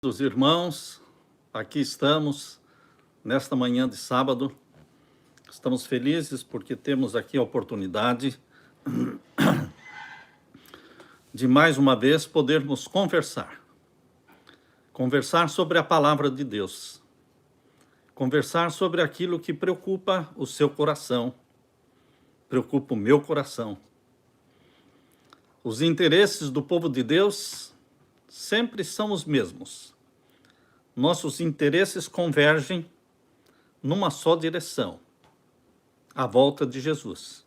Dos irmãos, aqui estamos nesta manhã de sábado. Estamos felizes porque temos aqui a oportunidade de mais uma vez podermos conversar sobre a palavra de Deus, conversar sobre aquilo que preocupa o seu coração, preocupa o meu coração. Os interesses do povo de Deus sempre são os mesmos. Nossos interesses convergem numa só direção, a volta de Jesus.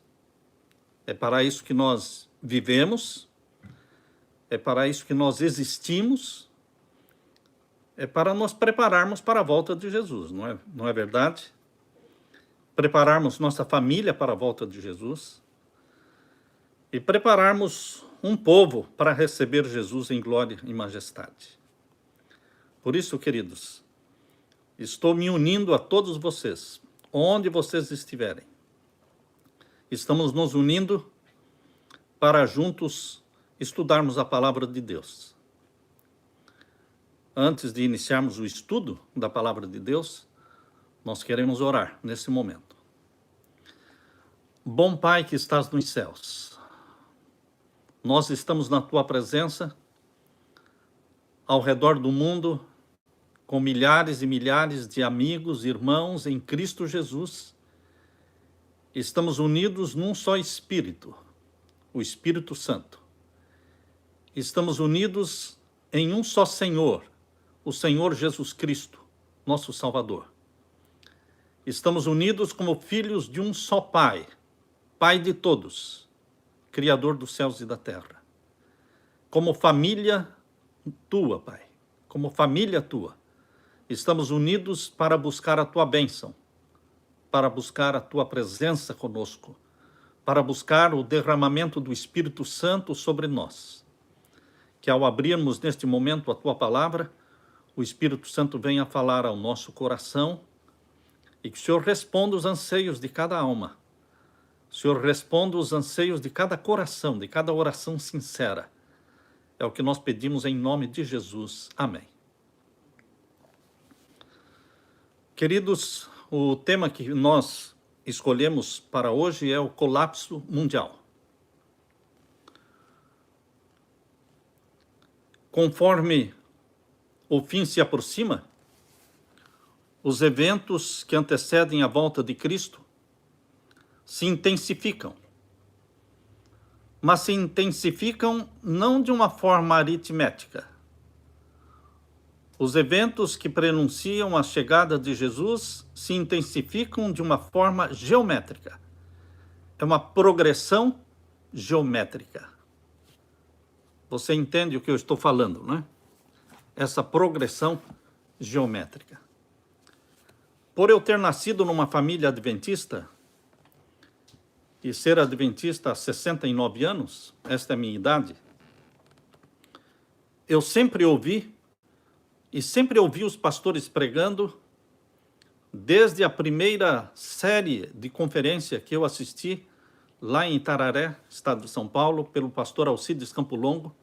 É para isso que nós vivemos, é para isso que nós existimos, é para nos prepararmos para a volta de Jesus, não é verdade? Prepararmos nossa família para a volta de Jesus e prepararmos um povo para receber Jesus em glória e majestade. Por isso, queridos, estou me unindo a todos vocês, onde vocês estiverem. Estamos nos unindo para juntos estudarmos a palavra de Deus. Antes de iniciarmos o estudo da palavra de Deus, nós queremos orar nesse momento. Bom Pai que estás nos céus, nós estamos na tua presença, ao redor do mundo, com milhares e milhares de amigos, irmãos em Cristo Jesus. Estamos unidos num só Espírito, o Espírito Santo. Estamos unidos em um só Senhor, o Senhor Jesus Cristo, nosso Salvador. Estamos unidos como filhos de um só Pai, Pai de todos, Criador dos céus e da terra. Como família tua, Pai, como família tua, estamos unidos para buscar a tua bênção, para buscar a tua presença conosco, para buscar o derramamento do Espírito Santo sobre nós. Que ao abrirmos neste momento a tua palavra, o Espírito Santo venha falar ao nosso coração e que o Senhor responda os anseios de cada alma. O Senhor responda os anseios de cada coração, de cada oração sincera. É o que nós pedimos em nome de Jesus. Amém. Queridos, o tema que nós escolhemos para hoje é o colapso mundial. Conforme o fim se aproxima, os eventos que antecedem a volta de Cristo se intensificam. Mas se intensificam não de uma forma aritmética. Os eventos que prenunciam a chegada de Jesus se intensificam de uma forma geométrica. É uma progressão geométrica. Você entende o que eu estou falando, não é? Essa progressão geométrica. Por eu ter nascido numa família adventista e ser adventista há 69 anos, esta é a minha idade, eu sempre ouvi os pastores pregando, desde a primeira série de conferência que eu assisti lá em Itararé, estado de São Paulo, pelo pastor Alcides Campo Longo.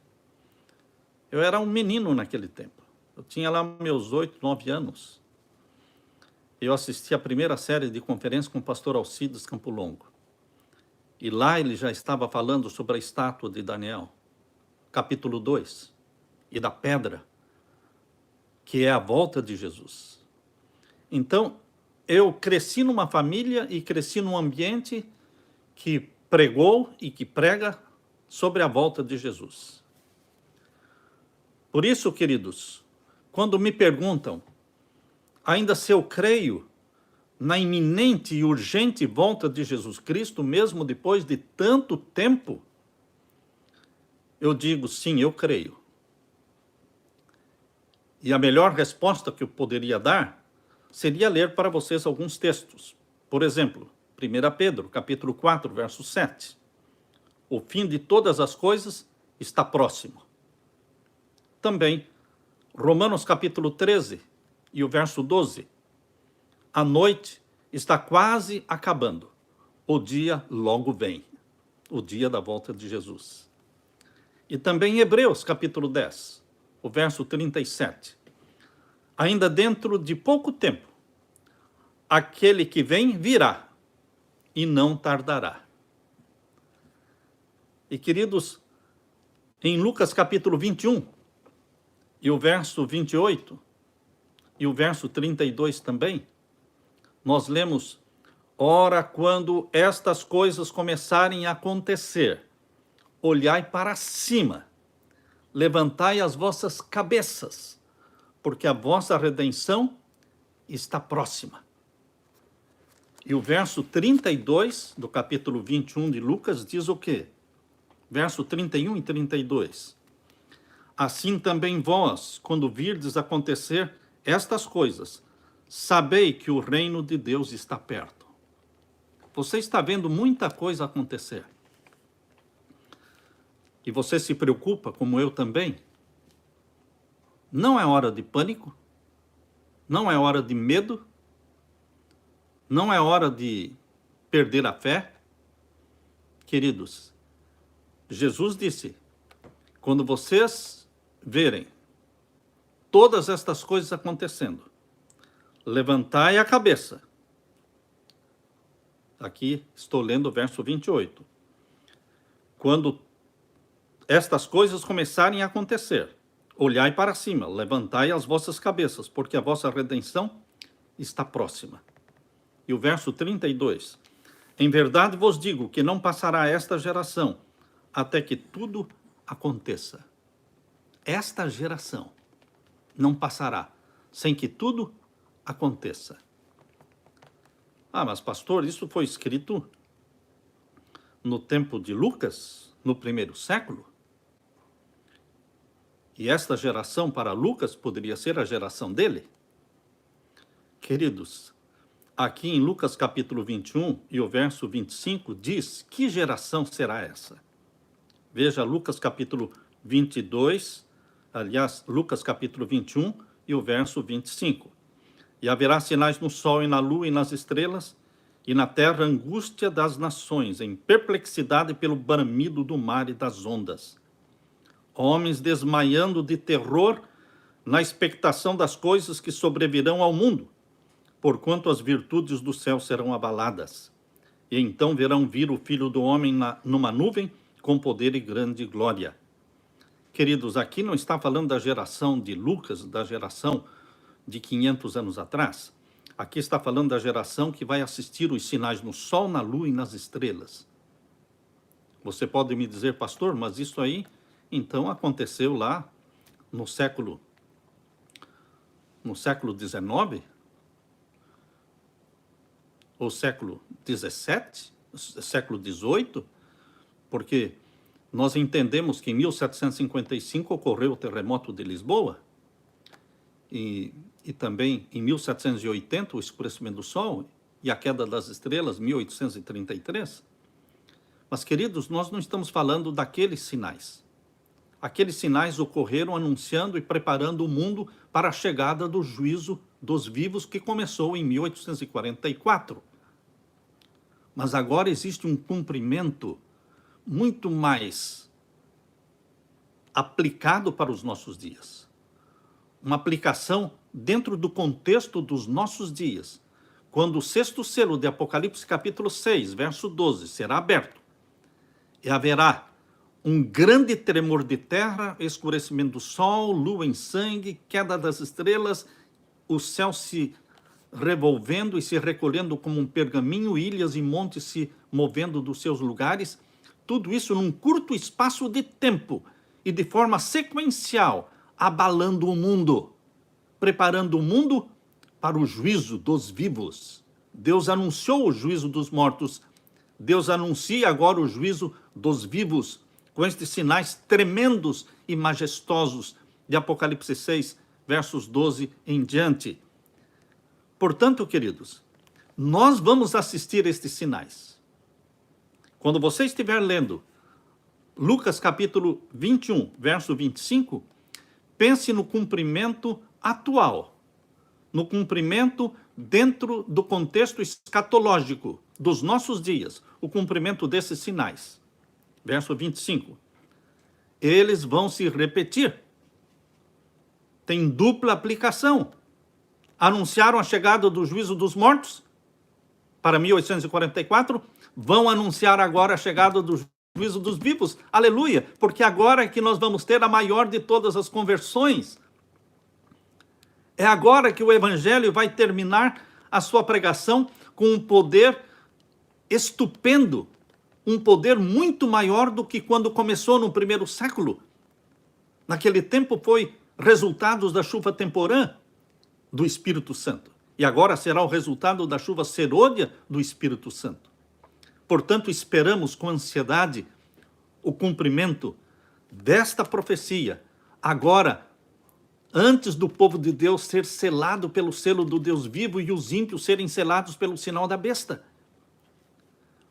Eu era um menino naquele tempo. Eu tinha lá meus 8, 9 anos. Eu assisti a primeira série de conferência com o pastor Alcides Campo Longo. E lá ele já estava falando sobre a estátua de Daniel, capítulo 2, e da pedra, que é a volta de Jesus. Então, eu cresci numa família e cresci num ambiente que pregou e que prega sobre a volta de Jesus. Por isso, queridos, quando me perguntam ainda se eu creio na iminente e urgente volta de Jesus Cristo, mesmo depois de tanto tempo, eu digo, sim, eu creio. E a melhor resposta que eu poderia dar seria ler para vocês alguns textos. Por exemplo, 1 Pedro, capítulo 4, verso 7. O fim de todas as coisas está próximo. Também, Romanos, capítulo 13, e o verso 12. A noite está quase acabando. O dia logo vem. O dia da volta de Jesus. E também Hebreus, capítulo 10, o verso 37. ainda dentro de pouco tempo, aquele que vem virá e não tardará. E, queridos, em Lucas capítulo 21, e o verso 28, e o verso 32 também, nós lemos: ora, quando estas coisas começarem a acontecer, olhai para cima, levantai as vossas cabeças, porque a vossa redenção está próxima. E o verso 32 do capítulo 21 de Lucas diz o quê? Verso 31 e 32. Assim também vós, quando virdes acontecer estas coisas, sabei que o reino de Deus está perto. Você está vendo muita coisa acontecer. E você se preocupa, como eu também. Não é hora de pânico, não é hora de medo, não é hora de perder a fé. Queridos, Jesus disse: quando vocês verem todas estas coisas acontecendo, levantai a cabeça. Aqui estou lendo o verso 28. Quando estas coisas começarem a acontecer, olhai para cima, levantai as vossas cabeças, porque a vossa redenção está próxima. E o verso 32. Em verdade vos digo que não passará esta geração até que tudo aconteça. Esta geração não passará sem que tudo aconteça. Ah, mas pastor, isso foi escrito no tempo de Lucas, no primeiro século? E esta geração para Lucas poderia ser a geração dele? Queridos, aqui em Lucas capítulo 21 e o verso 25 diz: que geração será essa? Veja Lucas capítulo 22, aliás, Lucas capítulo 21 e o verso 25. E haverá sinais no sol e na lua e nas estrelas, e na terra angústia das nações, em perplexidade pelo bramido do mar e das ondas. Homens desmaiando de terror na expectação das coisas que sobrevirão ao mundo, porquanto as virtudes do céu serão abaladas. E então verão vir o Filho do Homem numa nuvem, com poder e grande glória. Queridos, aqui não está falando da geração de Lucas, da geração de 500 anos atrás. Aqui está falando da geração que vai assistir os sinais no sol, na lua e nas estrelas. Você pode me dizer, pastor, mas isso aí, então, aconteceu lá no século XIX? Ou século XVII? Século XVIII? Porque nós entendemos que em 1755 ocorreu o terremoto de Lisboa, e também em 1780 o escurecimento do sol e a queda das estrelas, 1833. Mas, queridos, nós não estamos falando daqueles sinais. Aqueles sinais ocorreram anunciando e preparando o mundo para a chegada do juízo dos vivos, que começou em 1844. Mas agora existe um cumprimento muito mais aplicado para os nossos dias. Uma aplicação dentro do contexto dos nossos dias, quando o sexto selo de Apocalipse capítulo 6, verso 12, será aberto, e haverá um grande tremor de terra, escurecimento do sol, lua em sangue, queda das estrelas, o céu se revolvendo e se recolhendo como um pergaminho, ilhas e montes se movendo dos seus lugares, tudo isso num curto espaço de tempo e de forma sequencial, abalando o mundo, preparando o mundo para o juízo dos vivos. Deus anunciou o juízo dos mortos, Deus anuncia agora o juízo dos vivos, com estes sinais tremendos e majestosos de Apocalipse 6, versos 12 em diante. Portanto, queridos, nós vamos assistir estes sinais. Quando você estiver lendo Lucas capítulo 21, verso 25, pense no cumprimento atual, no cumprimento dentro do contexto escatológico dos nossos dias, o cumprimento desses sinais. Verso 25. Eles vão se repetir. Tem dupla aplicação anunciaram a chegada do juízo dos mortos para 1844, vão anunciar agora a chegada do juízo dos vivos. Aleluia! Porque agora é que nós vamos ter a maior de todas as conversões. É agora que o evangelho vai terminar a sua pregação com um poder estupendo, um poder muito maior do que quando começou no primeiro século. Naquele tempo foi resultados da chuva temporã do Espírito Santo. E agora será o resultado da chuva serôdia do Espírito Santo. Portanto, esperamos com ansiedade o cumprimento desta profecia, agora, antes do povo de Deus ser selado pelo selo do Deus vivo e os ímpios serem selados pelo sinal da besta.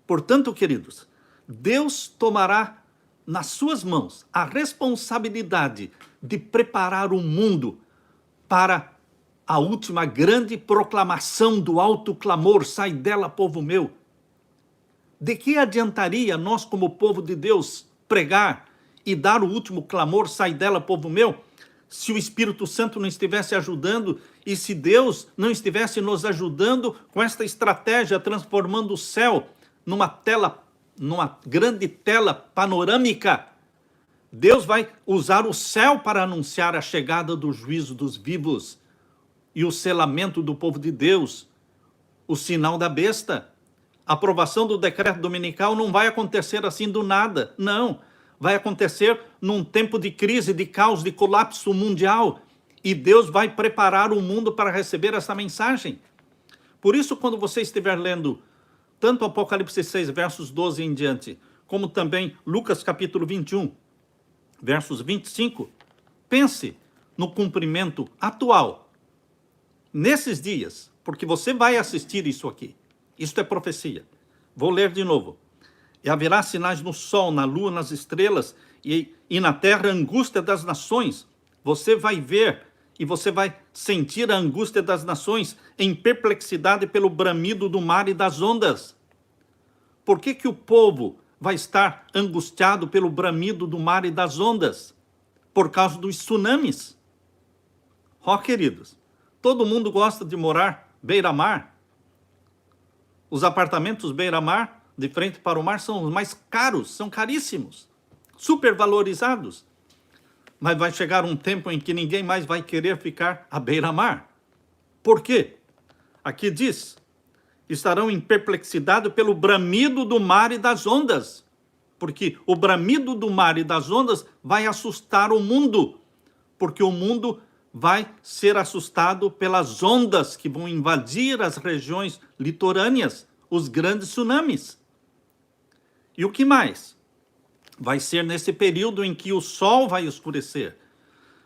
Portanto, queridos, Deus tomará nas suas mãos a responsabilidade de preparar o mundo para a última grande proclamação do alto clamor: sai dela, povo meu. De que adiantaria nós, como povo de Deus, pregar e dar o último clamor: sai dela, povo meu, se o Espírito Santo não estivesse ajudando e se Deus não estivesse nos ajudando com esta estratégia, transformando o céu numa grande tela panorâmica? Deus vai usar o céu para anunciar a chegada do juízo dos vivos e o selamento do povo de Deus, o sinal da besta. A aprovação do decreto dominical não vai acontecer assim do nada, não. Vai acontecer num tempo de crise, de caos, de colapso mundial. E Deus vai preparar o mundo para receber essa mensagem. Por isso, quando você estiver lendo tanto Apocalipse 6, versos 12 em diante, como também Lucas capítulo 21, versos 25, pense no cumprimento atual, nesses dias, porque você vai assistir isso aqui. Isto é profecia. Vou ler de novo. E haverá sinais no sol, na lua, nas estrelas, e na terra a angústia das nações. Você vai ver e você vai sentir a angústia das nações em perplexidade pelo bramido do mar e das ondas. Por que que o povo vai estar angustiado pelo bramido do mar e das ondas? Por causa dos tsunamis. Ó, queridos, todo mundo gosta de morar beira-mar. Os apartamentos beira-mar, de frente para o mar, são os mais caros, são caríssimos, supervalorizados. Mas vai chegar um tempo em que ninguém mais vai querer ficar à beira-mar. Por quê? Aqui diz: estarão em perplexidade pelo bramido do mar e das ondas. Porque o bramido do mar e das ondas vai assustar o mundo. Porque o mundo vai ser assustado pelas ondas que vão invadir as regiões litorâneas, os grandes tsunamis. E o que mais? Vai ser nesse período em que o sol vai escurecer.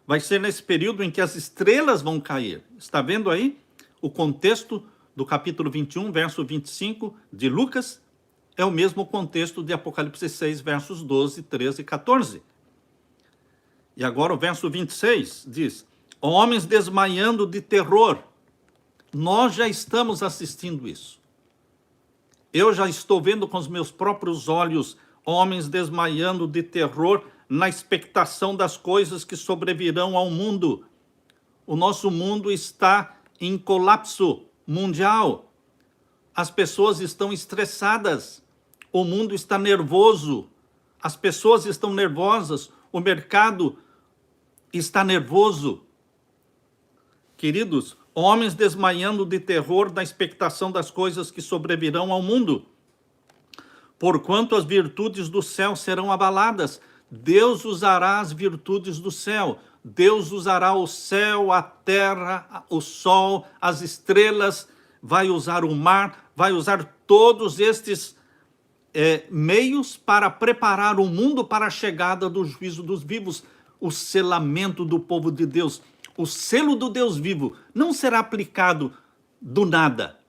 Vai ser nesse período em que as estrelas vão cair. Está vendo aí? O contexto do capítulo 21, verso 25 de Lucas é o mesmo contexto de Apocalipse 6, versos 12, 13 e 14. E agora o verso 26 diz: homens desmaiando de terror. Nós já estamos assistindo isso. Eu já estou vendo com os meus próprios olhos homens desmaiando de terror na expectação das coisas que sobrevirão ao mundo. O nosso mundo está em colapso mundial. As pessoas estão estressadas. O mundo está nervoso. As pessoas estão nervosas. O mercado está nervoso. Queridos, homens desmaiando de terror na expectação das coisas que sobrevirão ao mundo. Porquanto as virtudes do céu serão abaladas. Deus usará as virtudes do céu. Deus usará o céu, a terra, o sol, as estrelas, vai usar o mar, vai usar todos estes meios para preparar o mundo para a chegada do juízo dos vivos, o selamento do povo de Deus. O selo do Deus vivo não será aplicado do nada.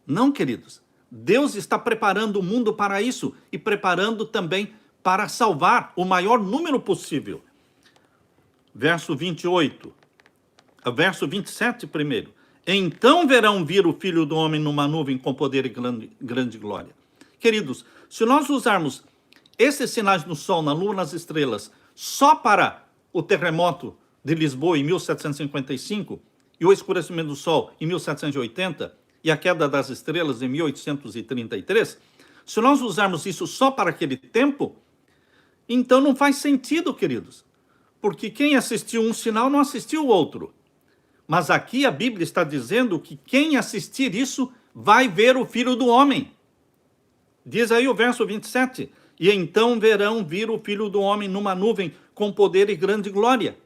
Não, queridos. Deus está preparando o mundo para isso e preparando também para salvar o maior número possível. Verso 28. Verso 27 primeiro. Então verão vir o Filho do Homem numa nuvem com poder e grande glória. Queridos, se nós usarmos esses sinais no sol, na lua, nas estrelas, só para o terremoto de Lisboa em 1755 e o escurecimento do Sol em 1780 e a queda das estrelas em 1833, se nós usarmos isso só para aquele tempo, então não faz sentido, queridos, porque quem assistiu um sinal não assistiu o outro. Mas aqui a Bíblia está dizendo que quem assistir isso vai ver o Filho do Homem. Diz aí o verso 27, e então verão vir o Filho do Homem numa nuvem com poder e grande glória.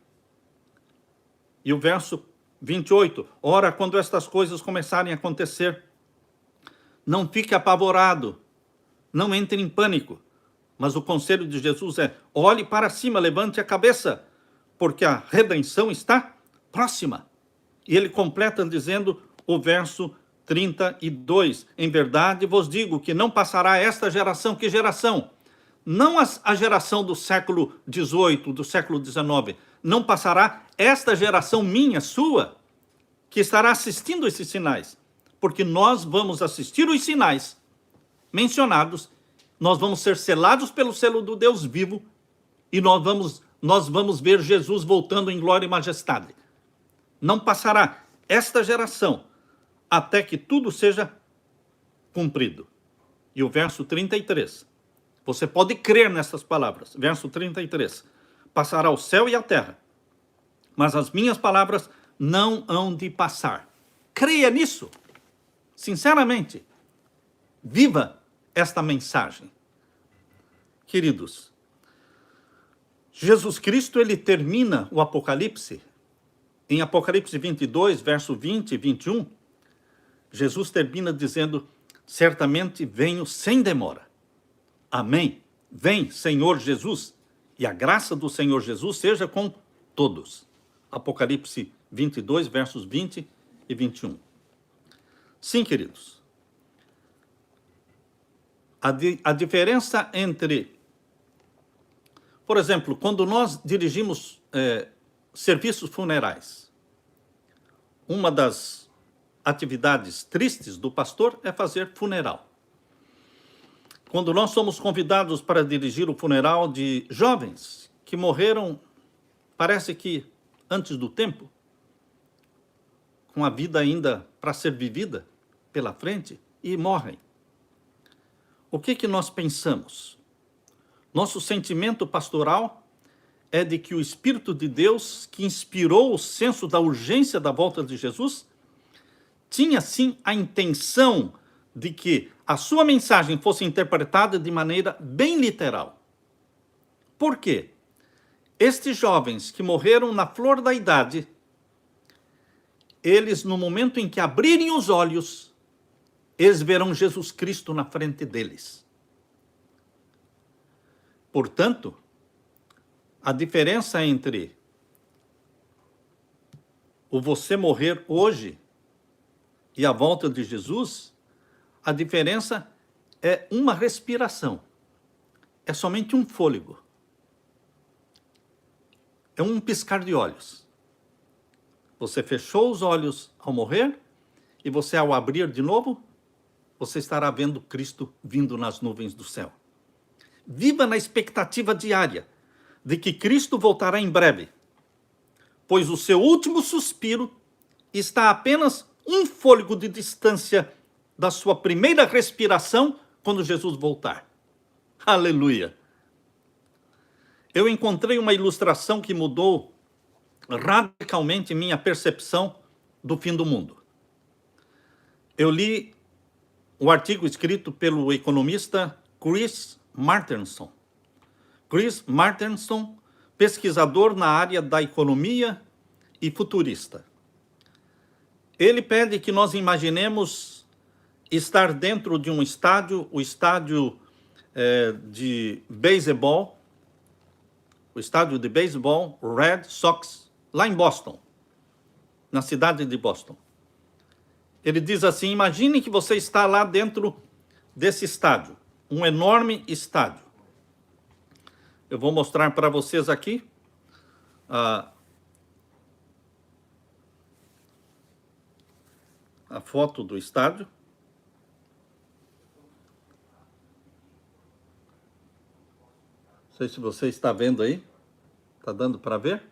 E o verso 28, ora, quando estas coisas começarem a acontecer, não fique apavorado, não entre em pânico, mas o conselho de Jesus é, olhe para cima, levante a cabeça, porque a redenção está próxima. E ele completa dizendo o verso 32, em verdade vos digo que não passará esta geração, que geração? Não a geração do século XVIII, do século XIX, não passará esta geração minha, sua, que estará assistindo esses sinais, porque nós vamos assistir os sinais mencionados, nós vamos ser selados pelo selo do Deus vivo, e nós vamos ver Jesus voltando em glória e majestade. Não passará esta geração até que tudo seja cumprido. E o verso 33, você pode crer nessas palavras, verso 33, passará o céu e a terra, mas as minhas palavras não hão de passar. Creia nisso, sinceramente, viva esta mensagem. Queridos, Jesus Cristo, ele termina o Apocalipse, em Apocalipse 22, verso 20 e 21, Jesus termina dizendo, certamente venho sem demora. Amém. Vem, Senhor Jesus, e a graça do Senhor Jesus seja com todos. Apocalipse 22, versos 20 e 21. Sim, queridos. A diferença entre, por exemplo, quando nós dirigimos serviços funerais, uma das atividades tristes do pastor é fazer funeral. Quando nós somos convidados para dirigir o funeral de jovens que morreram, parece que antes do tempo, com a vida ainda para ser vivida pela frente, e morrem. O que nós pensamos? Nosso sentimento pastoral é de que o Espírito de Deus, que inspirou o senso da urgência da volta de Jesus, tinha sim a intenção de que a sua mensagem fosse interpretada de maneira bem literal. Por quê? Estes jovens que morreram na flor da idade, eles, no momento em que abrirem os olhos, eles verão Jesus Cristo na frente deles. Portanto, a diferença entre o você morrer hoje e a volta de Jesus, a diferença é uma respiração. É somente um fôlego. É um piscar de olhos. Você fechou os olhos ao morrer e você, ao abrir de novo, você estará vendo Cristo vindo nas nuvens do céu. Viva na expectativa diária de que Cristo voltará em breve, pois o seu último suspiro está a apenas um fôlego de distância da sua primeira respiração quando Jesus voltar. Aleluia! Eu encontrei uma ilustração que mudou radicalmente minha percepção do fim do mundo. Eu li o artigo escrito pelo economista Chris Martenson. Chris Martenson, pesquisador na área da economia e futurista. Ele pede que nós imaginemos estar dentro de um estádio, o estádio de beisebol, o estádio de beisebol Red Sox, lá em Boston, na cidade de Boston. Ele diz assim, imagine que você está lá dentro desse estádio, um enorme estádio. Eu vou mostrar para vocês aqui a foto do estádio. Não sei se você está vendo aí. Está dando para ver?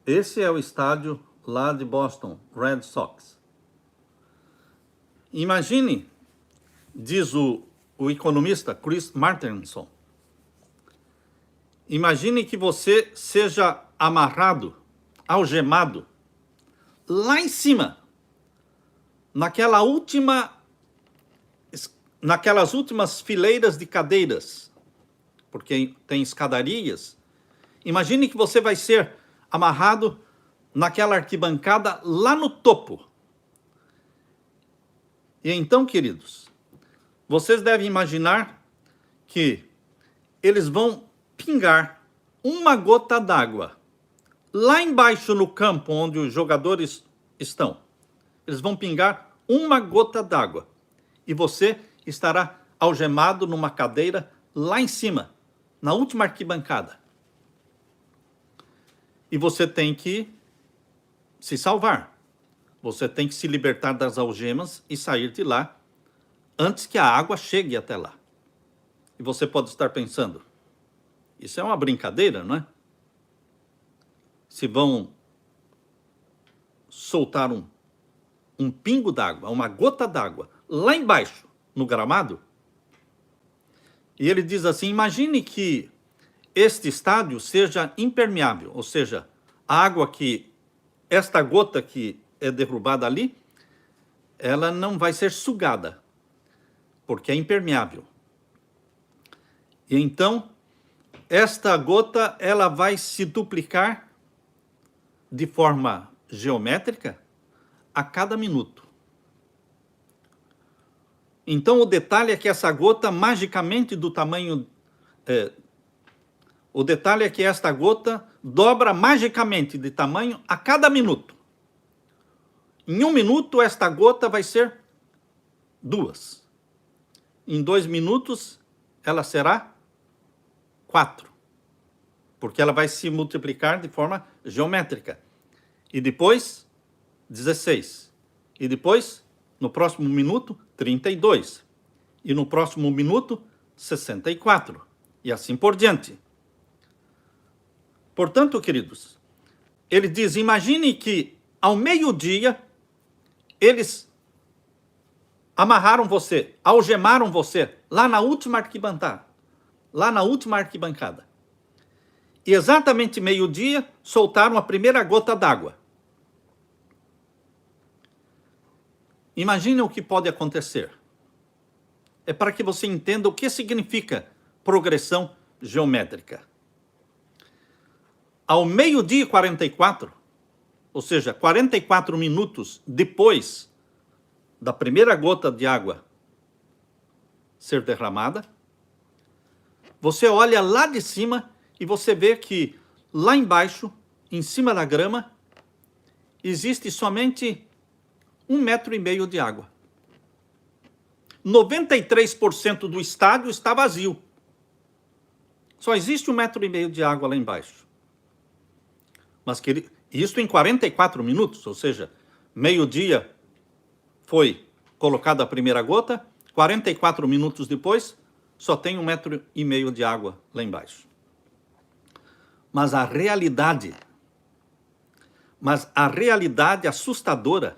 Esse é o estádio lá de Boston, Red Sox. Imagine, diz o economista Chris Martenson, imagine que você seja amarrado, algemado, lá em cima, naquelas últimas fileiras de cadeiras, porque tem escadarias. Imagine que você vai ser amarrado naquela arquibancada lá no topo. E então, queridos, vocês devem imaginar que eles vão pingar uma gota d'água lá embaixo no campo onde os jogadores estão. Eles vão pingar uma gota d'água e você estará algemado numa cadeira lá em cima, na última arquibancada. E você tem que se salvar. Você tem que se libertar das algemas e sair de lá antes que a água chegue até lá. E você pode estar pensando, isso é uma brincadeira, não é? Se vão soltar um pingo d'água, uma gota d'água, lá embaixo, no gramado. E ele diz assim, imagine que este estádio seja impermeável, ou seja, a água esta gota que é derrubada ali, ela não vai ser sugada, porque é impermeável. E então, esta gota, ela vai se duplicar de forma geométrica a cada minuto. Então, o detalhe é que essa gota, magicamente do tamanho... o detalhe é que esta gota dobra magicamente de tamanho a cada minuto. Em 1 minuto, esta gota vai ser 2. Em 2 minutos, ela será 4. Porque ela vai se multiplicar de forma geométrica. E depois, 16. E depois, no próximo minuto, 32. E no próximo minuto, 64. E assim por diante. Portanto, queridos, ele diz, imagine que ao meio-dia, eles amarraram você, algemaram você lá na última arquibancada. E exatamente meio-dia, soltaram a primeira gota d'água. Imagine o que pode acontecer. É para que você entenda o que significa progressão geométrica. Ao meio-dia e 44, ou seja, 44 minutos depois da primeira gota de água ser derramada, você olha lá de cima e você vê que lá embaixo, em cima da grama, existe somente 1,5 metro de água. 93% do estádio está vazio. Só existe 1,5 metro de água lá embaixo. Mas isso em 44 minutos, ou seja, meio-dia foi colocada a primeira gota, 44 minutos depois, só tem 1,5 metro de água lá embaixo. Mas a realidade assustadora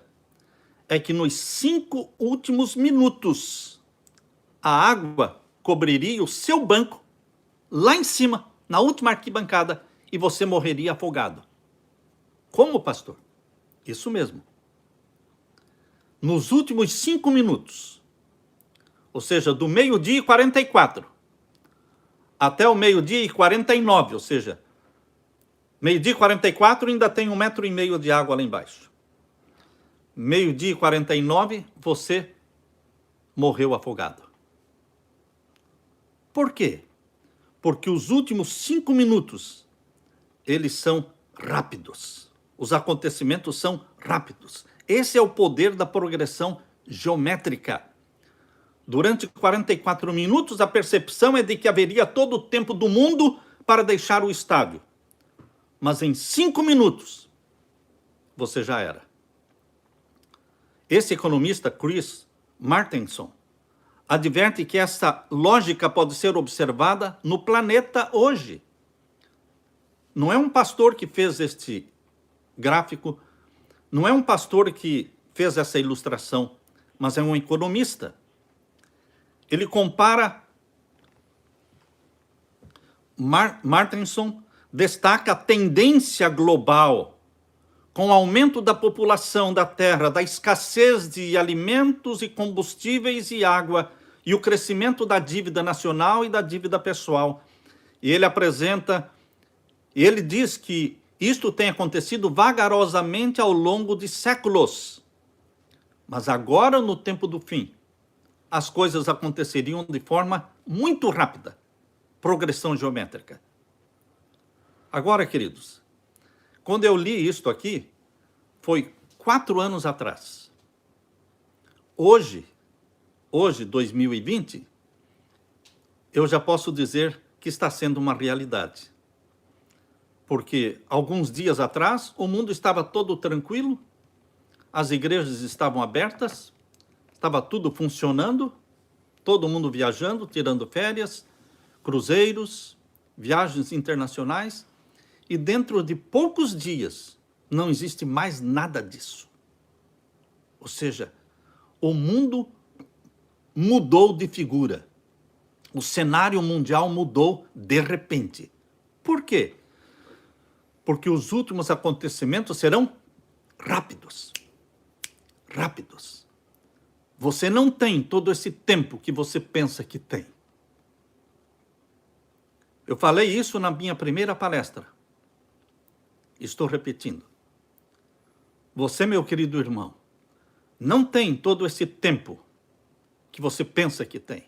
é que nos 5 últimos minutos, a água cobriria o seu banco lá em cima, na última arquibancada, e você morreria afogado. Como, pastor? Isso mesmo. Nos últimos 5 minutos, ou seja, do meio-dia e 44 até o meio-dia e 49, ou seja, meio-dia e 44 ainda tem 1,5 metro de água lá embaixo. Meio-dia e 49, você morreu afogado. Por quê? Porque os últimos 5 minutos, eles são rápidos. Os acontecimentos são rápidos. Esse é o poder da progressão geométrica. Durante 44 minutos, a percepção é de que haveria todo o tempo do mundo para deixar o estádio. Mas em 5 minutos, você já era. Esse economista, Chris Martenson, adverte que essa lógica pode ser observada no planeta hoje. Não é um pastor que fez gráfico. Não é um pastor que fez essa ilustração, mas é um economista. Ele compara, Martenson destaca a tendência global com o aumento da população da Terra, da escassez de alimentos e combustíveis e água, e o crescimento da dívida nacional e da dívida pessoal. E ele diz que isto tem acontecido vagarosamente ao longo de séculos. Mas agora, no tempo do fim, as coisas aconteceriam de forma muito rápida. Progressão geométrica. Agora, queridos, quando eu li isto aqui, foi 4 anos atrás. Hoje, 2020, eu já posso dizer que está sendo uma realidade. Porque alguns dias atrás, o mundo estava todo tranquilo, as igrejas estavam abertas, estava tudo funcionando, todo mundo viajando, tirando férias, cruzeiros, viagens internacionais, e dentro de poucos dias não existe mais nada disso. Ou seja, o mundo mudou de figura. O cenário mundial mudou de repente. Por quê? Porque os últimos acontecimentos serão rápidos. Rápidos. Você não tem todo esse tempo que você pensa que tem. Eu falei isso na minha primeira palestra. Estou repetindo. Você, meu querido irmão, não tem todo esse tempo que você pensa que tem.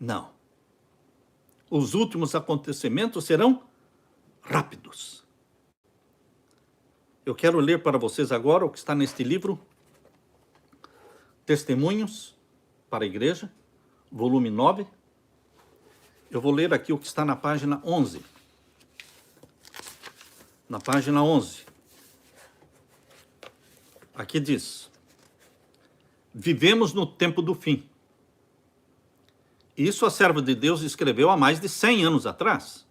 Não. Os últimos acontecimentos serão rápidos. Eu quero ler para vocês agora o que está neste livro, Testemunhos para a Igreja, volume 9. Eu vou ler aqui o que está na página 11. Na página 11. Aqui diz: vivemos no tempo do fim. Isso a serva de Deus escreveu há mais de 100 anos atrás.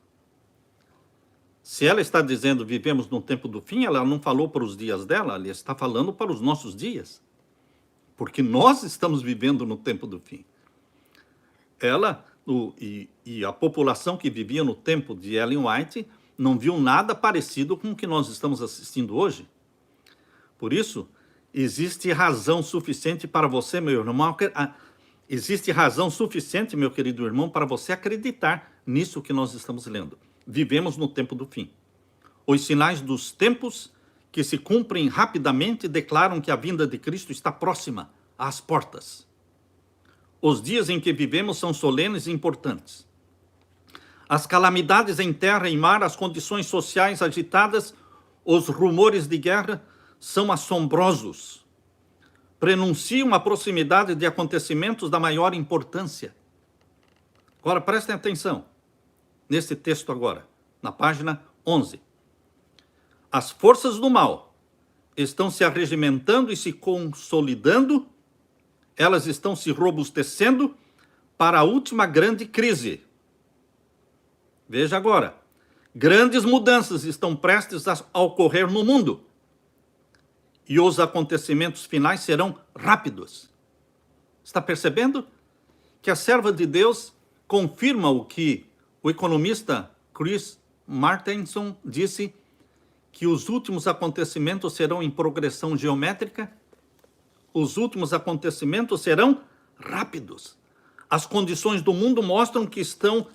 Se ela está dizendo vivemos no tempo do fim, ela não falou para os dias dela, ela está falando para os nossos dias. Porque nós estamos vivendo no tempo do fim. Ela e a população que vivia no tempo de Ellen White não viu nada parecido com o que nós estamos assistindo hoje. Por isso, existe razão suficiente para você, meu irmão, existe razão suficiente, meu querido irmão, para você acreditar nisso que nós estamos lendo. Vivemos no tempo do fim. Os sinais dos tempos que se cumprem rapidamente declaram que a vinda de Cristo está próxima, às portas. Os dias em que vivemos são solenes e importantes. As calamidades em terra e mar, as condições sociais agitadas, os rumores de guerra são assombrosos. Prenunciam a proximidade de acontecimentos da maior importância. Agora, prestem atenção nesse texto agora, na página 11. As forças do mal estão se arregimentando e se consolidando, elas estão se robustecendo para a última grande crise. Veja agora, grandes mudanças estão prestes a ocorrer no mundo. E os acontecimentos finais serão rápidos. Está percebendo? Que a serva de Deus confirma o que o economista Chris Martenson disse, que os últimos acontecimentos serão em progressão geométrica. Os últimos acontecimentos serão rápidos. As condições do mundo mostram que estão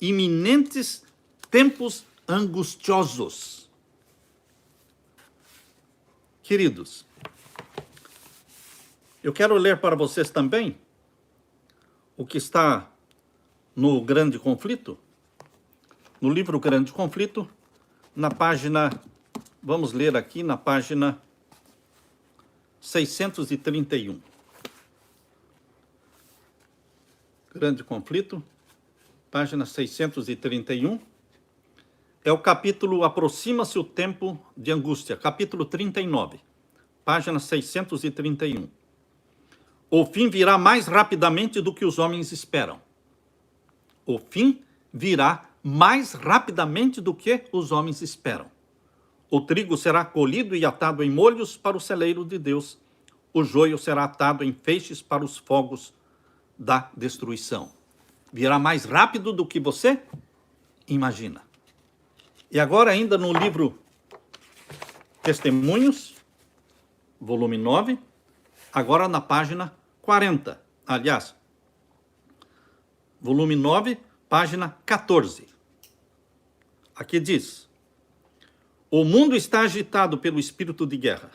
iminentes tempos angustiosos. Queridos, eu quero ler para vocês também o que está no Grande Conflito, no livro Grande Conflito, na página, vamos ler aqui na página 631. Grande Conflito, página 631. É o capítulo Aproxima-se o Tempo de Angústia, capítulo 39, página 631. O fim virá mais rapidamente do que os homens esperam. O fim virá mais rapidamente do que os homens esperam. O trigo será colhido e atado em molhos para o celeiro de Deus. O joio será atado em feixes para os fogos da destruição. Virá mais rápido do que você imagina. E agora ainda no livro Testemunhos, volume 9, agora na página 40. Aliás, volume 9, página 14. Aqui diz: o mundo está agitado pelo espírito de guerra.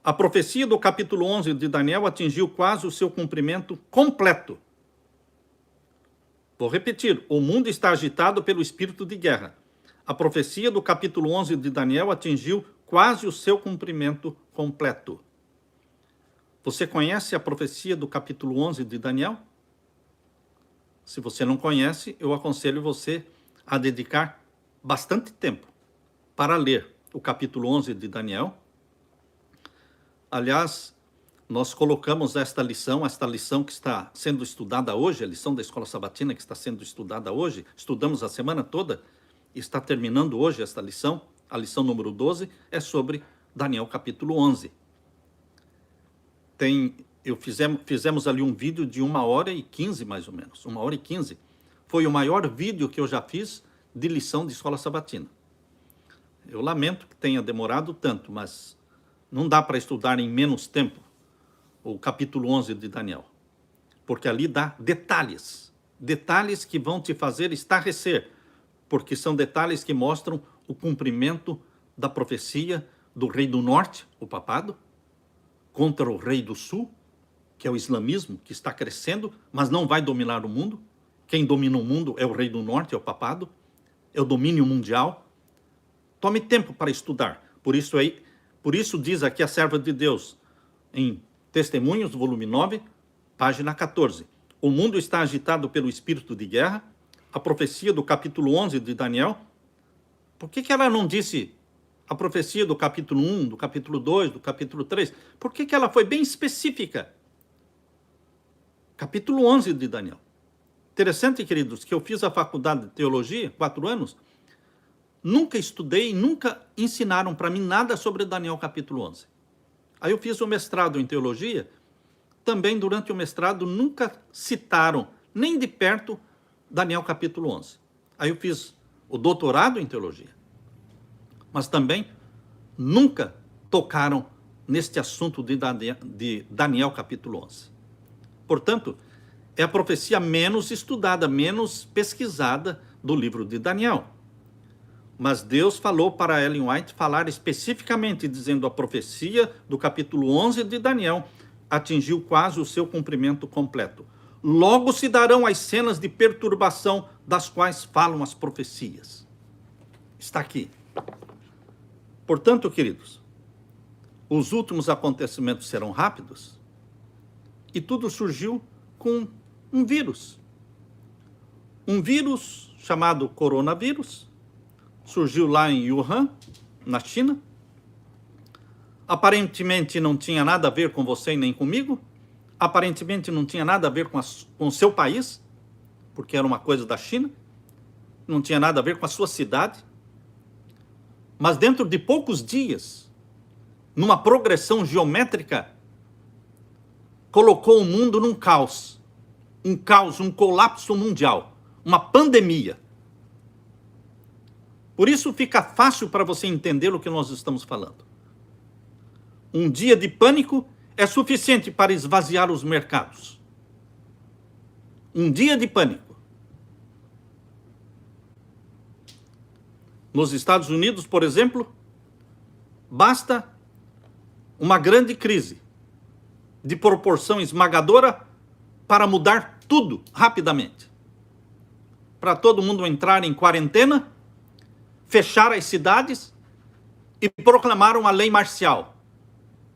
A profecia do capítulo 11 de Daniel atingiu quase o seu cumprimento completo. Vou repetir: o mundo está agitado pelo espírito de guerra. A profecia do capítulo 11 de Daniel atingiu quase o seu cumprimento completo. Você conhece a profecia do capítulo 11 de Daniel? Se você não conhece, eu aconselho você a dedicar bastante tempo para ler o capítulo 11 de Daniel. Aliás, nós colocamos esta lição que está sendo estudada hoje, a lição da Escola Sabatina que está sendo estudada hoje, estudamos a semana toda, está terminando hoje esta lição, a lição número 12, é sobre Daniel capítulo 11. Fizemos ali um vídeo de 1h15 mais ou menos, 1h15. Foi o maior vídeo que eu já fiz de lição de Escola Sabatina. Eu lamento que tenha demorado tanto, mas não dá para estudar em menos tempo o capítulo 11 de Daniel, porque ali dá detalhes que vão te fazer estarrecer, porque são detalhes que mostram o cumprimento da profecia do rei do norte, o papado, contra o rei do sul, que é o islamismo, que está crescendo, mas não vai dominar o mundo. Quem domina o mundo é o rei do norte, é o papado, é o domínio mundial. Tome tempo para estudar. Por isso diz aqui a serva de Deus, em Testemunhos, volume 9, página 14. O mundo está agitado pelo espírito de guerra. A profecia do capítulo 11 de Daniel. Por que ela não disse a profecia do capítulo 1, do capítulo 2, do capítulo 3? Por que ela foi bem específica? Capítulo 11 de Daniel. Interessante, queridos, que eu fiz a faculdade de teologia, 4 anos, nunca estudei, nunca ensinaram para mim nada sobre Daniel capítulo 11. Aí eu fiz o mestrado em teologia, também durante o mestrado nunca citaram, nem de perto, Daniel capítulo 11. Aí eu fiz o doutorado em teologia, mas também nunca tocaram neste assunto de Daniel capítulo 11. Portanto, é a profecia menos estudada, menos pesquisada do livro de Daniel. Mas Deus falou para Ellen White falar especificamente, dizendo a profecia do capítulo 11 de Daniel atingiu quase o seu cumprimento completo. Logo se darão as cenas de perturbação das quais falam as profecias. Está aqui. Portanto, queridos, os últimos acontecimentos serão rápidos e tudo surgiu com um vírus. Um vírus chamado coronavírus surgiu lá em Wuhan, na China. Aparentemente não tinha nada a ver com você nem comigo. Aparentemente não tinha nada a ver com o seu país, porque era uma coisa da China. Não tinha nada a ver com a sua cidade. Mas dentro de poucos dias, numa progressão geométrica, colocou o mundo num caos. Um caos, um colapso mundial. Uma pandemia. Por isso fica fácil para você entender o que nós estamos falando. Um dia de pânico é suficiente para esvaziar os mercados. Um dia de pânico. Nos Estados Unidos, por exemplo, basta uma grande crise de proporção esmagadora para mudar tudo rapidamente. Para todo mundo entrar em quarentena, fechar as cidades e proclamar uma lei marcial.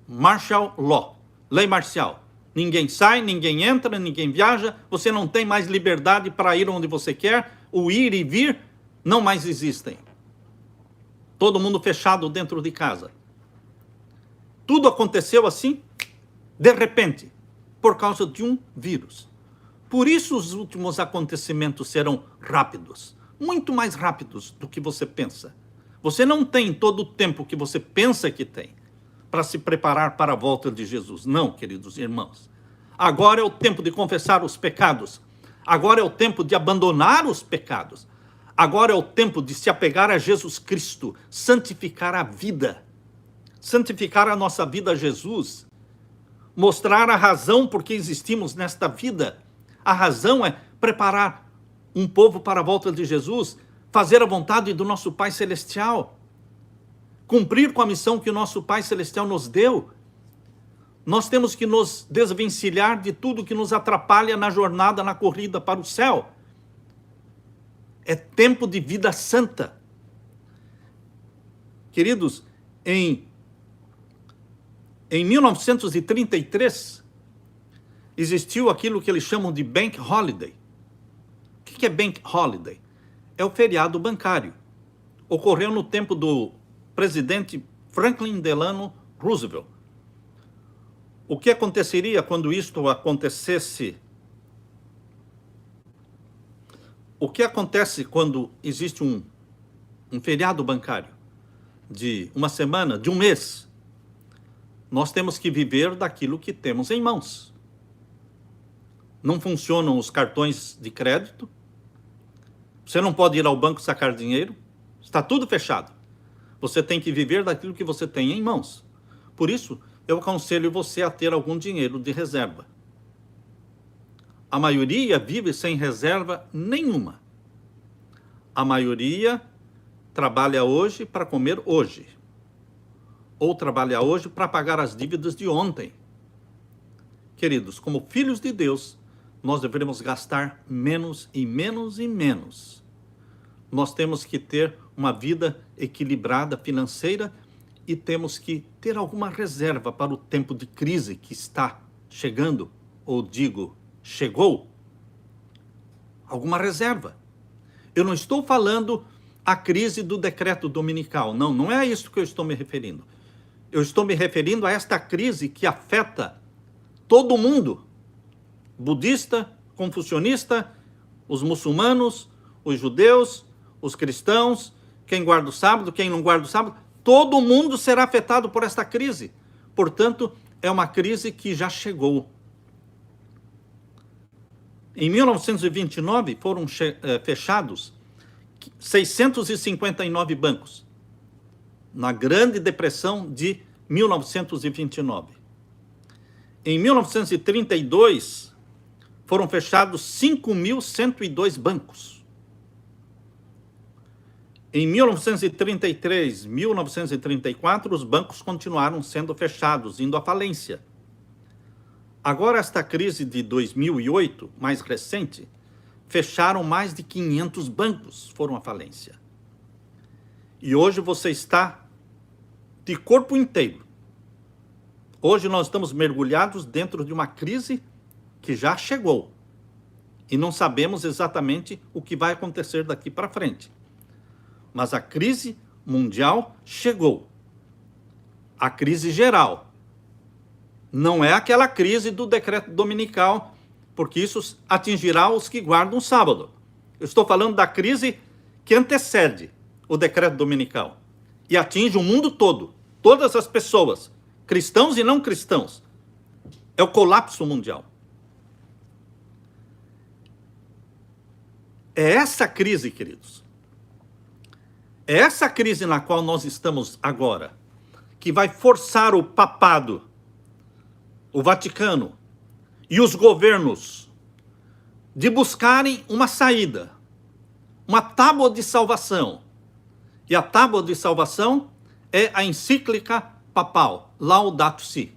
Martial Law. Lei marcial. Ninguém sai, ninguém entra, ninguém viaja, você não tem mais liberdade para ir onde você quer, o ir e vir não mais existem. Todo mundo fechado dentro de casa. Tudo aconteceu assim, de repente, por causa de um vírus. Por isso os últimos acontecimentos serão rápidos, muito mais rápidos do que você pensa. Você não tem todo o tempo que você pensa que tem para se preparar para a volta de Jesus. Não, queridos irmãos. Agora é o tempo de confessar os pecados. Agora é o tempo de abandonar os pecados. Agora é o tempo de se apegar a Jesus Cristo, santificar a vida, santificar a nossa vida a Jesus, mostrar a razão por que existimos nesta vida. A razão é preparar um povo para a volta de Jesus, fazer a vontade do nosso Pai Celestial, cumprir com a missão que o nosso Pai Celestial nos deu. Nós temos que nos desvencilhar de tudo que nos atrapalha na jornada, na corrida para o céu. É tempo de vida santa. Queridos, em 1933, existiu aquilo que eles chamam de Bank Holiday. O que é Bank Holiday? É o feriado bancário. Ocorreu no tempo do presidente Franklin Delano Roosevelt. O que aconteceria quando isto acontecesse? O que acontece quando existe um feriado bancário de uma semana, de um mês? Nós temos que viver daquilo que temos em mãos. Não funcionam os cartões de crédito. Você não pode ir ao banco sacar dinheiro. Está tudo fechado. Você tem que viver daquilo que você tem em mãos. Por isso, eu aconselho você a ter algum dinheiro de reserva. A maioria vive sem reserva nenhuma. A maioria trabalha hoje para comer hoje. Ou trabalha hoje para pagar as dívidas de ontem. Queridos, como filhos de Deus, nós devemos gastar menos e menos e menos. Nós temos que ter uma vida equilibrada financeira e temos que ter alguma reserva para o tempo de crise que está chegando, ou digo, chegou. Alguma reserva. Eu não estou falando a crise do decreto dominical. Não, não é a isso que eu estou me referindo. Eu estou me referindo a esta crise que afeta todo mundo. Budista, confucionista, os muçulmanos, os judeus, os cristãos, quem guarda o sábado, quem não guarda o sábado. Todo mundo será afetado por esta crise. Portanto, é uma crise que já chegou. Em 1929, foram fechados 659 bancos, na Grande Depressão de 1929. Em 1932, foram fechados 5.102 bancos. Em 1933, 1934, os bancos continuaram sendo fechados, indo à falência. Agora, esta crise de 2008, mais recente, fecharam mais de 500 bancos, foram à falência. E hoje você está de corpo inteiro. Hoje nós estamos mergulhados dentro de uma crise que já chegou. E não sabemos exatamente o que vai acontecer daqui para frente. Mas a crise mundial chegou. A crise geral. Não é aquela crise do decreto dominical, porque isso atingirá os que guardam o sábado. Eu estou falando da crise que antecede o decreto dominical e atinge o mundo todo, todas as pessoas, cristãos e não cristãos. É o colapso mundial. É essa crise, queridos. É essa crise na qual nós estamos agora, que vai forçar o papado, o Vaticano e os governos de buscarem uma saída, uma tábua de salvação. E a tábua de salvação é a encíclica papal Laudato Si.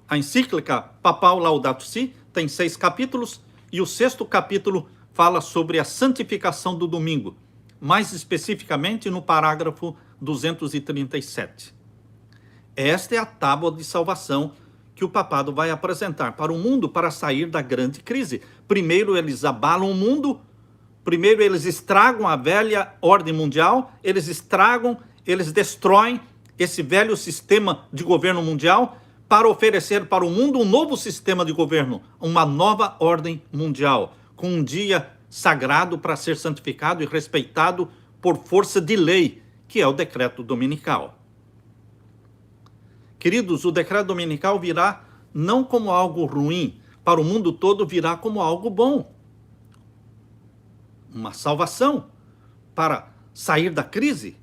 A encíclica papal Laudato Si tem 6 capítulos e o 6º capítulo fala sobre a santificação do domingo, mais especificamente no parágrafo 237. Esta é a tábua de salvação que o papado vai apresentar para o mundo para sair da grande crise. Primeiro eles abalam o mundo, primeiro eles estragam a velha ordem mundial, eles destroem esse velho sistema de governo mundial para oferecer para o mundo um novo sistema de governo, uma nova ordem mundial, com um dia sagrado para ser santificado e respeitado por força de lei que é o decreto dominical. Queridos, o decreto dominical virá não como algo ruim, para o mundo todo virá como algo bom. Uma salvação para sair da crise.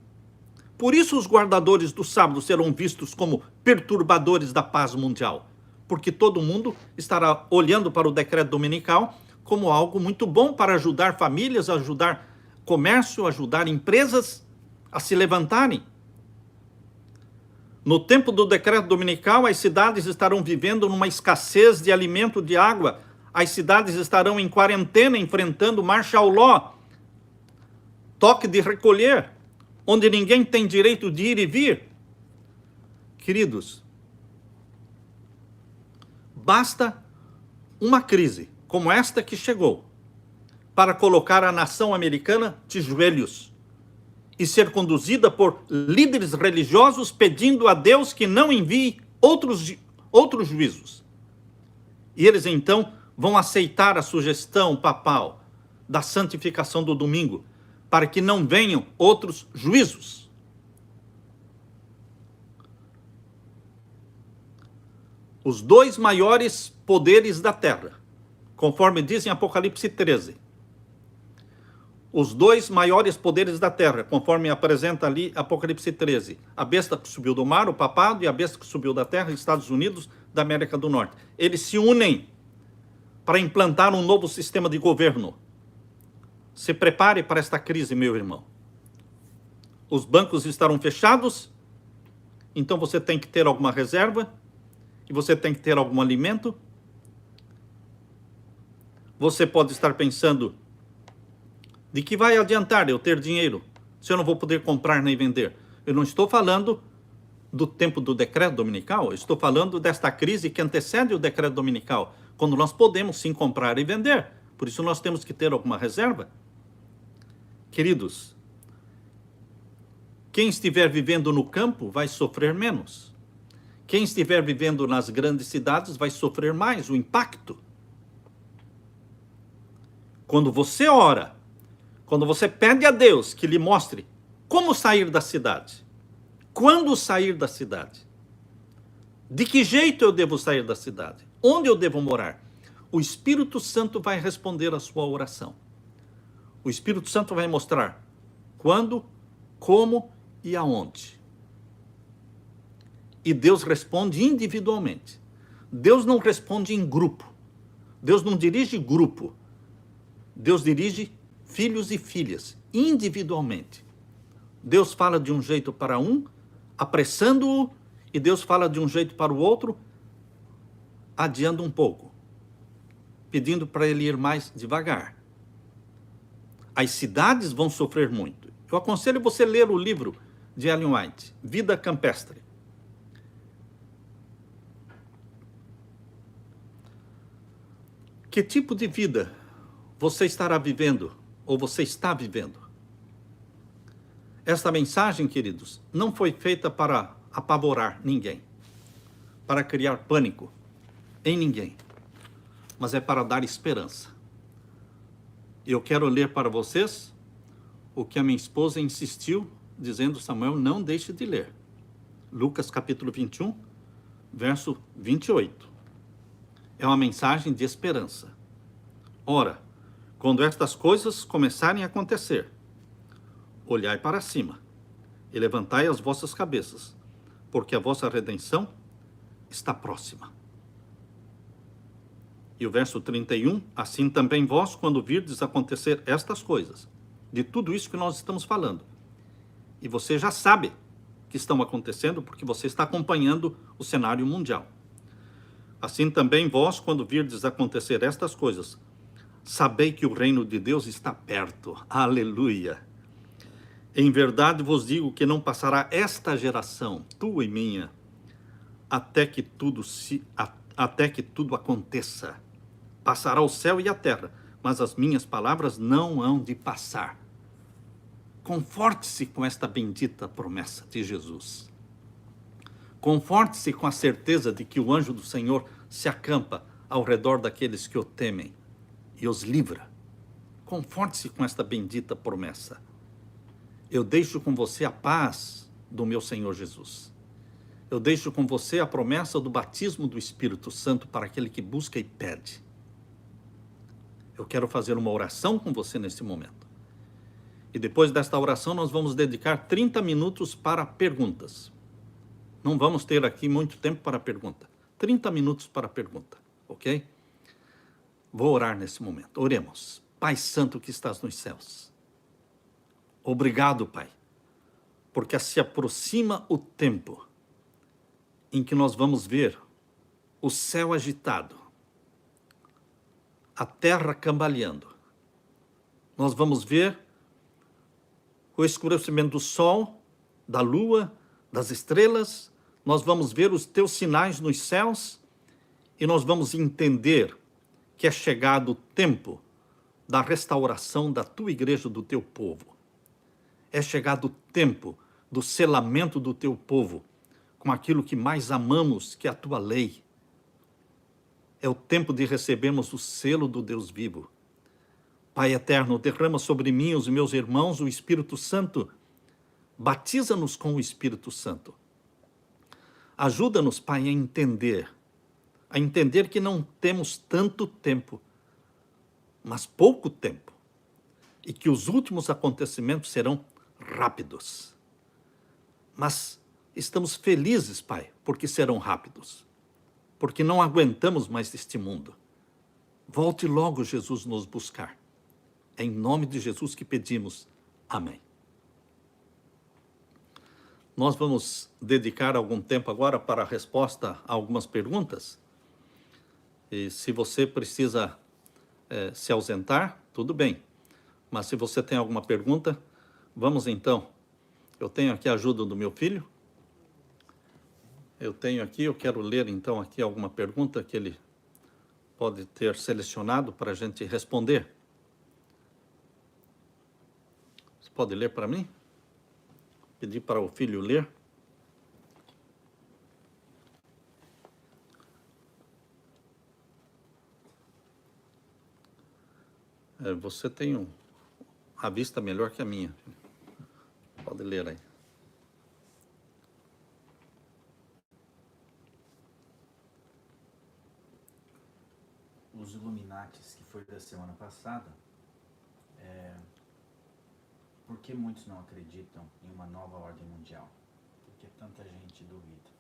Por isso os guardadores do sábado serão vistos como perturbadores da paz mundial, porque todo mundo estará olhando para o decreto dominical como algo muito bom para ajudar famílias, ajudar comércio, ajudar empresas a se levantarem. No tempo do decreto dominical, as cidades estarão vivendo numa escassez de alimento, de água. As cidades estarão em quarentena, enfrentando martial law, toque de recolher, onde ninguém tem direito de ir e vir. Queridos, basta uma crise como esta que chegou para colocar a nação americana de joelhos e ser conduzida por líderes religiosos pedindo a Deus que não envie outros juízos. E eles então vão aceitar a sugestão papal da santificação do domingo, para que não venham outros juízos. Os dois maiores poderes da terra, conforme diz em Apocalipse 13, os dois maiores poderes da terra, conforme apresenta ali Apocalipse 13, a besta que subiu do mar, o papado, e a besta que subiu da terra, Estados Unidos da América do Norte. Eles se unem para implantar um novo sistema de governo. Se prepare para esta crise, meu irmão. Os bancos estarão fechados, então você tem que ter alguma reserva, e você tem que ter algum alimento. Você pode estar pensando, de que vai adiantar eu ter dinheiro, se eu não vou poder comprar nem vender? Eu não estou falando do tempo do decreto dominical, eu estou falando desta crise que antecede o decreto dominical, quando nós podemos sim comprar e vender. Por isso nós temos que ter alguma reserva. Queridos, quem estiver vivendo no campo vai sofrer menos. Quem estiver vivendo nas grandes cidades vai sofrer mais o impacto. Quando você ora, quando você pede a Deus que lhe mostre como sair da cidade, quando sair da cidade, de que jeito eu devo sair da cidade, onde eu devo morar, o Espírito Santo vai responder a sua oração. O Espírito Santo vai mostrar quando, como e aonde. E Deus responde individualmente. Deus não responde em grupo. Deus não dirige grupo. Deus dirige filhos e filhas, individualmente. Deus fala de um jeito para um, apressando-o, e Deus fala de um jeito para o outro, adiando um pouco, pedindo para ele ir mais devagar. As cidades vão sofrer muito. Eu aconselho você ler o livro de Ellen White, Vida Campestre. Que tipo de vida você estará vivendo, ou você está vivendo? Esta mensagem, queridos, não foi feita para apavorar ninguém, para criar pânico em ninguém, mas é para dar esperança. Eu quero ler para vocês o que a minha esposa insistiu, dizendo: Samuel, não deixe de ler. Lucas capítulo 21, verso 28. É uma mensagem de esperança. Ora, quando estas coisas começarem a acontecer, olhai para cima e levantai as vossas cabeças, porque a vossa redenção está próxima. E o verso 31, assim também vós, quando virdes acontecer estas coisas, de tudo isso que nós estamos falando, e você já sabe que estão acontecendo, porque você está acompanhando o cenário mundial. Assim também vós, quando virdes acontecer estas coisas, sabei que o reino de Deus está perto. Aleluia! Em verdade vos digo que não passará esta geração, tua e minha, até que tudo aconteça. Passará o céu e a terra, mas as minhas palavras não hão de passar. Conforte-se com esta bendita promessa de Jesus. Conforte-se com a certeza de que o anjo do Senhor se acampa ao redor daqueles que o temem e os livra. Conforte-se com esta bendita promessa. Eu deixo com você a paz do meu Senhor Jesus. Eu deixo com você a promessa do batismo do Espírito Santo para aquele que busca e pede. Eu quero fazer uma oração com você nesse momento. E depois desta oração nós vamos dedicar 30 minutos para perguntas. Não vamos ter aqui muito tempo para pergunta. 30 minutos para pergunta, ok? Vou orar nesse momento. Oremos. Pai Santo que estás nos céus. Obrigado, Pai, porque se aproxima o tempo em que nós vamos ver o céu agitado, a terra cambaleando. Nós vamos ver o escurecimento do sol, da lua, das estrelas. Nós vamos ver os teus sinais nos céus e nós vamos entender que é chegado o tempo da restauração da tua igreja, do teu povo. É chegado o tempo do selamento do teu povo com aquilo que mais amamos, que é a tua lei. É o tempo de recebermos o selo do Deus vivo. Pai eterno, derrama sobre mim e os meus irmãos o Espírito Santo. Batiza-nos com o Espírito Santo. Ajuda-nos, Pai, a entender que não temos tanto tempo, mas pouco tempo, e que os últimos acontecimentos serão rápidos. Mas estamos felizes, Pai, porque serão rápidos, porque não aguentamos mais este mundo. Volte logo, Jesus, nos buscar. É em nome de Jesus que pedimos. Amém. Nós vamos dedicar algum tempo agora para a resposta a algumas perguntas. E se você precisa se ausentar, tudo bem. Mas se você tem alguma pergunta, vamos então. Eu tenho aqui a ajuda do meu filho. Eu quero ler então aqui alguma pergunta que ele pode ter selecionado para a gente responder. Você pode ler para mim? Pedir para o filho ler. Você tem a vista melhor que a minha. Pode ler aí. Os Illuminatis, que foi da semana passada, por que muitos não acreditam em uma nova ordem mundial? Por que tanta gente duvida?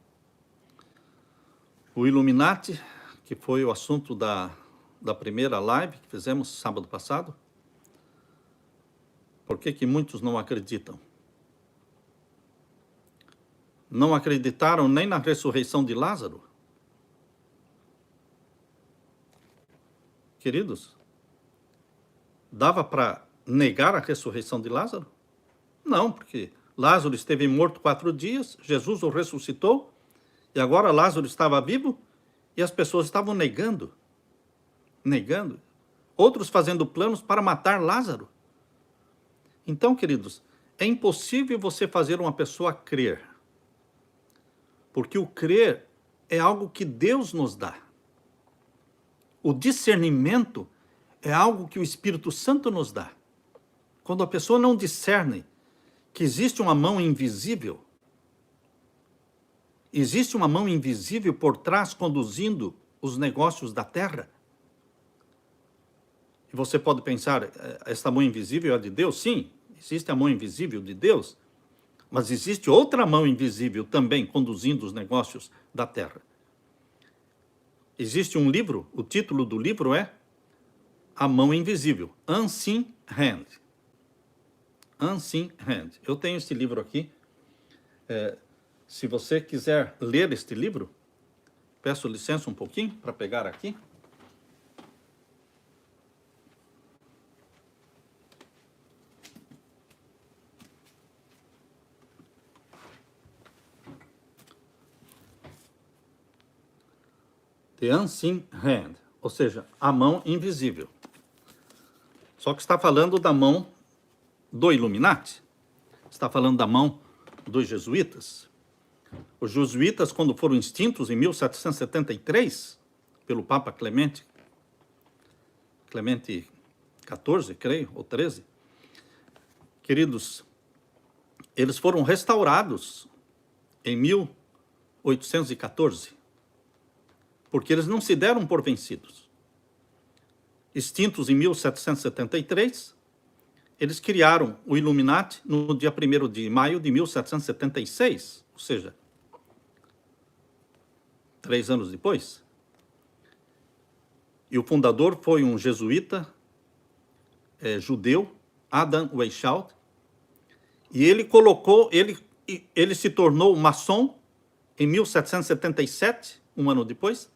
O Illuminati, que foi o assunto da primeira live que fizemos sábado passado. Por que muitos não acreditam? Não acreditaram nem na ressurreição de Lázaro? Queridos, dava para negar a ressurreição de Lázaro? Não, porque Lázaro esteve morto 4 dias, Jesus o ressuscitou, e agora Lázaro estava vivo, e as pessoas estavam negando. Outros fazendo planos para matar Lázaro. Então, queridos, é impossível você fazer uma pessoa crer, porque o crer é algo que Deus nos dá. O discernimento é algo que o Espírito Santo nos dá. Quando a pessoa não discerne que existe uma mão invisível, existe uma mão invisível por trás conduzindo os negócios da terra. E você pode pensar, esta mão invisível é de Deus? Sim, existe a mão invisível de Deus, mas existe outra mão invisível também conduzindo os negócios da terra. Existe um livro, o título do livro é A Mão Invisível, Unseen Hand. Unseen Hand. Eu tenho este livro aqui. Se você quiser ler este livro, peço licença um pouquinho para pegar aqui. The Unseen Hand, ou seja, a mão invisível. Só que está falando da mão do Illuminati, está falando da mão dos jesuítas. Os jesuítas, quando foram extintos em 1773, pelo Papa Clemente XIV, creio, ou 13, queridos, eles foram restaurados em 1814, porque eles não se deram por vencidos. Extintos em 1773, eles criaram o Illuminati no dia 1º de maio de 1776, ou seja, 3 anos depois. E o fundador foi um jesuíta judeu, Adam Weishaupt, e ele se tornou maçom em 1777, um ano depois,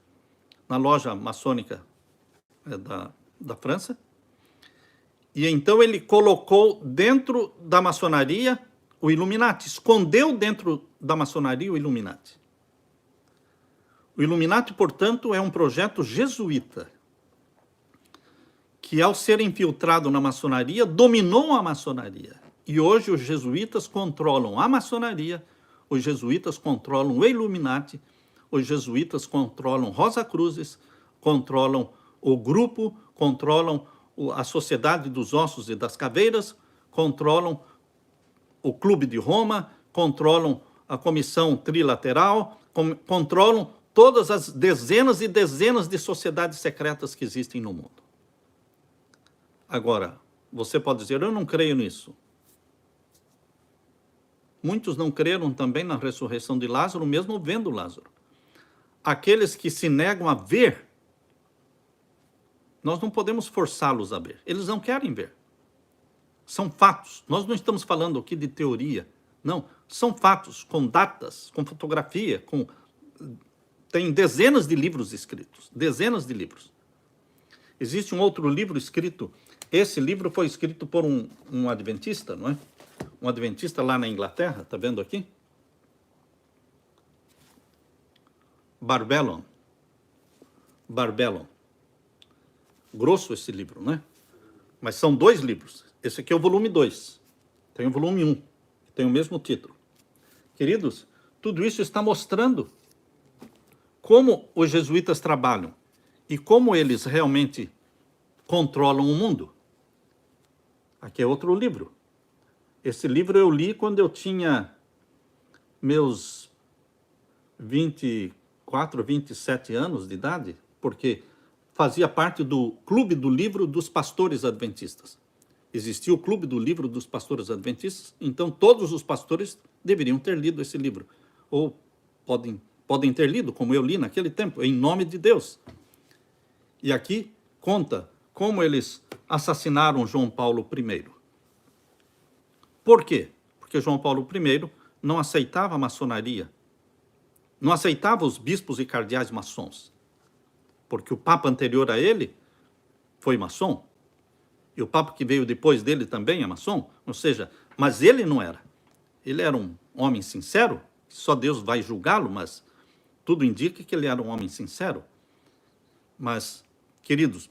na loja maçônica da França. E então ele colocou dentro da maçonaria o Illuminati, escondeu dentro da maçonaria o Illuminati. O Illuminati, portanto, é um projeto jesuíta, que ao ser infiltrado na maçonaria, dominou a maçonaria. E hoje os jesuítas controlam a maçonaria, os jesuítas controlam o Illuminati, os jesuítas controlam Rosa Cruzes, controlam o grupo, controlam a Sociedade dos Ossos e das Caveiras, controlam o Clube de Roma, controlam a Comissão Trilateral, controlam todas as dezenas e dezenas de sociedades secretas que existem no mundo. Agora, você pode dizer, eu não creio nisso. Muitos não creram também na ressurreição de Lázaro, mesmo vendo Lázaro. Aqueles que se negam a ver, nós não podemos forçá-los a ver. Eles não querem ver. São fatos. Nós não estamos falando aqui de teoria. Não, são fatos, com datas, com fotografia, tem dezenas de livros escritos. Dezenas de livros. Existe um outro livro escrito. Esse livro foi escrito por um adventista, não é? Um adventista lá na Inglaterra, está vendo aqui? Barbellon. Grosso esse livro, né? Mas são 2 livros. Esse aqui é o volume 2. Tem o volume 1, que tem o mesmo título. Queridos, tudo isso está mostrando como os jesuítas trabalham e como eles realmente controlam o mundo. Aqui é outro livro. Esse livro eu li quando eu tinha meus 24, 27 anos de idade, porque fazia parte do Clube do Livro dos Pastores Adventistas. Existia o Clube do Livro dos Pastores Adventistas, então todos os pastores deveriam ter lido esse livro. Ou podem ter lido, como eu li naquele tempo, em nome de Deus. E aqui conta como eles assassinaram João Paulo I. Por quê? Porque João Paulo I não aceitava a maçonaria, não aceitava os bispos e cardeais maçons, porque o papa anterior a ele foi maçom, e o papa que veio depois dele também é maçom, ou seja, mas ele não era. Ele era um homem sincero, só Deus vai julgá-lo, mas tudo indica que ele era um homem sincero. Mas, queridos,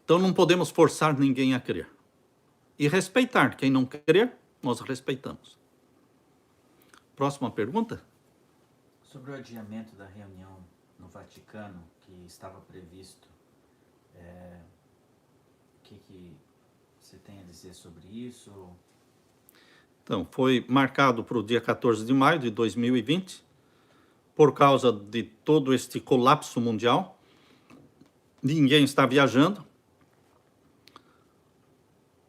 então não podemos forçar ninguém a crer. E respeitar. Quem não crer, nós respeitamos. Próxima pergunta? Sobre o adiamento da reunião no Vaticano, que estava previsto, o que você tem a dizer sobre isso? Então, foi marcado para o dia 14 de maio de 2020, por causa de todo este colapso mundial. Ninguém está viajando.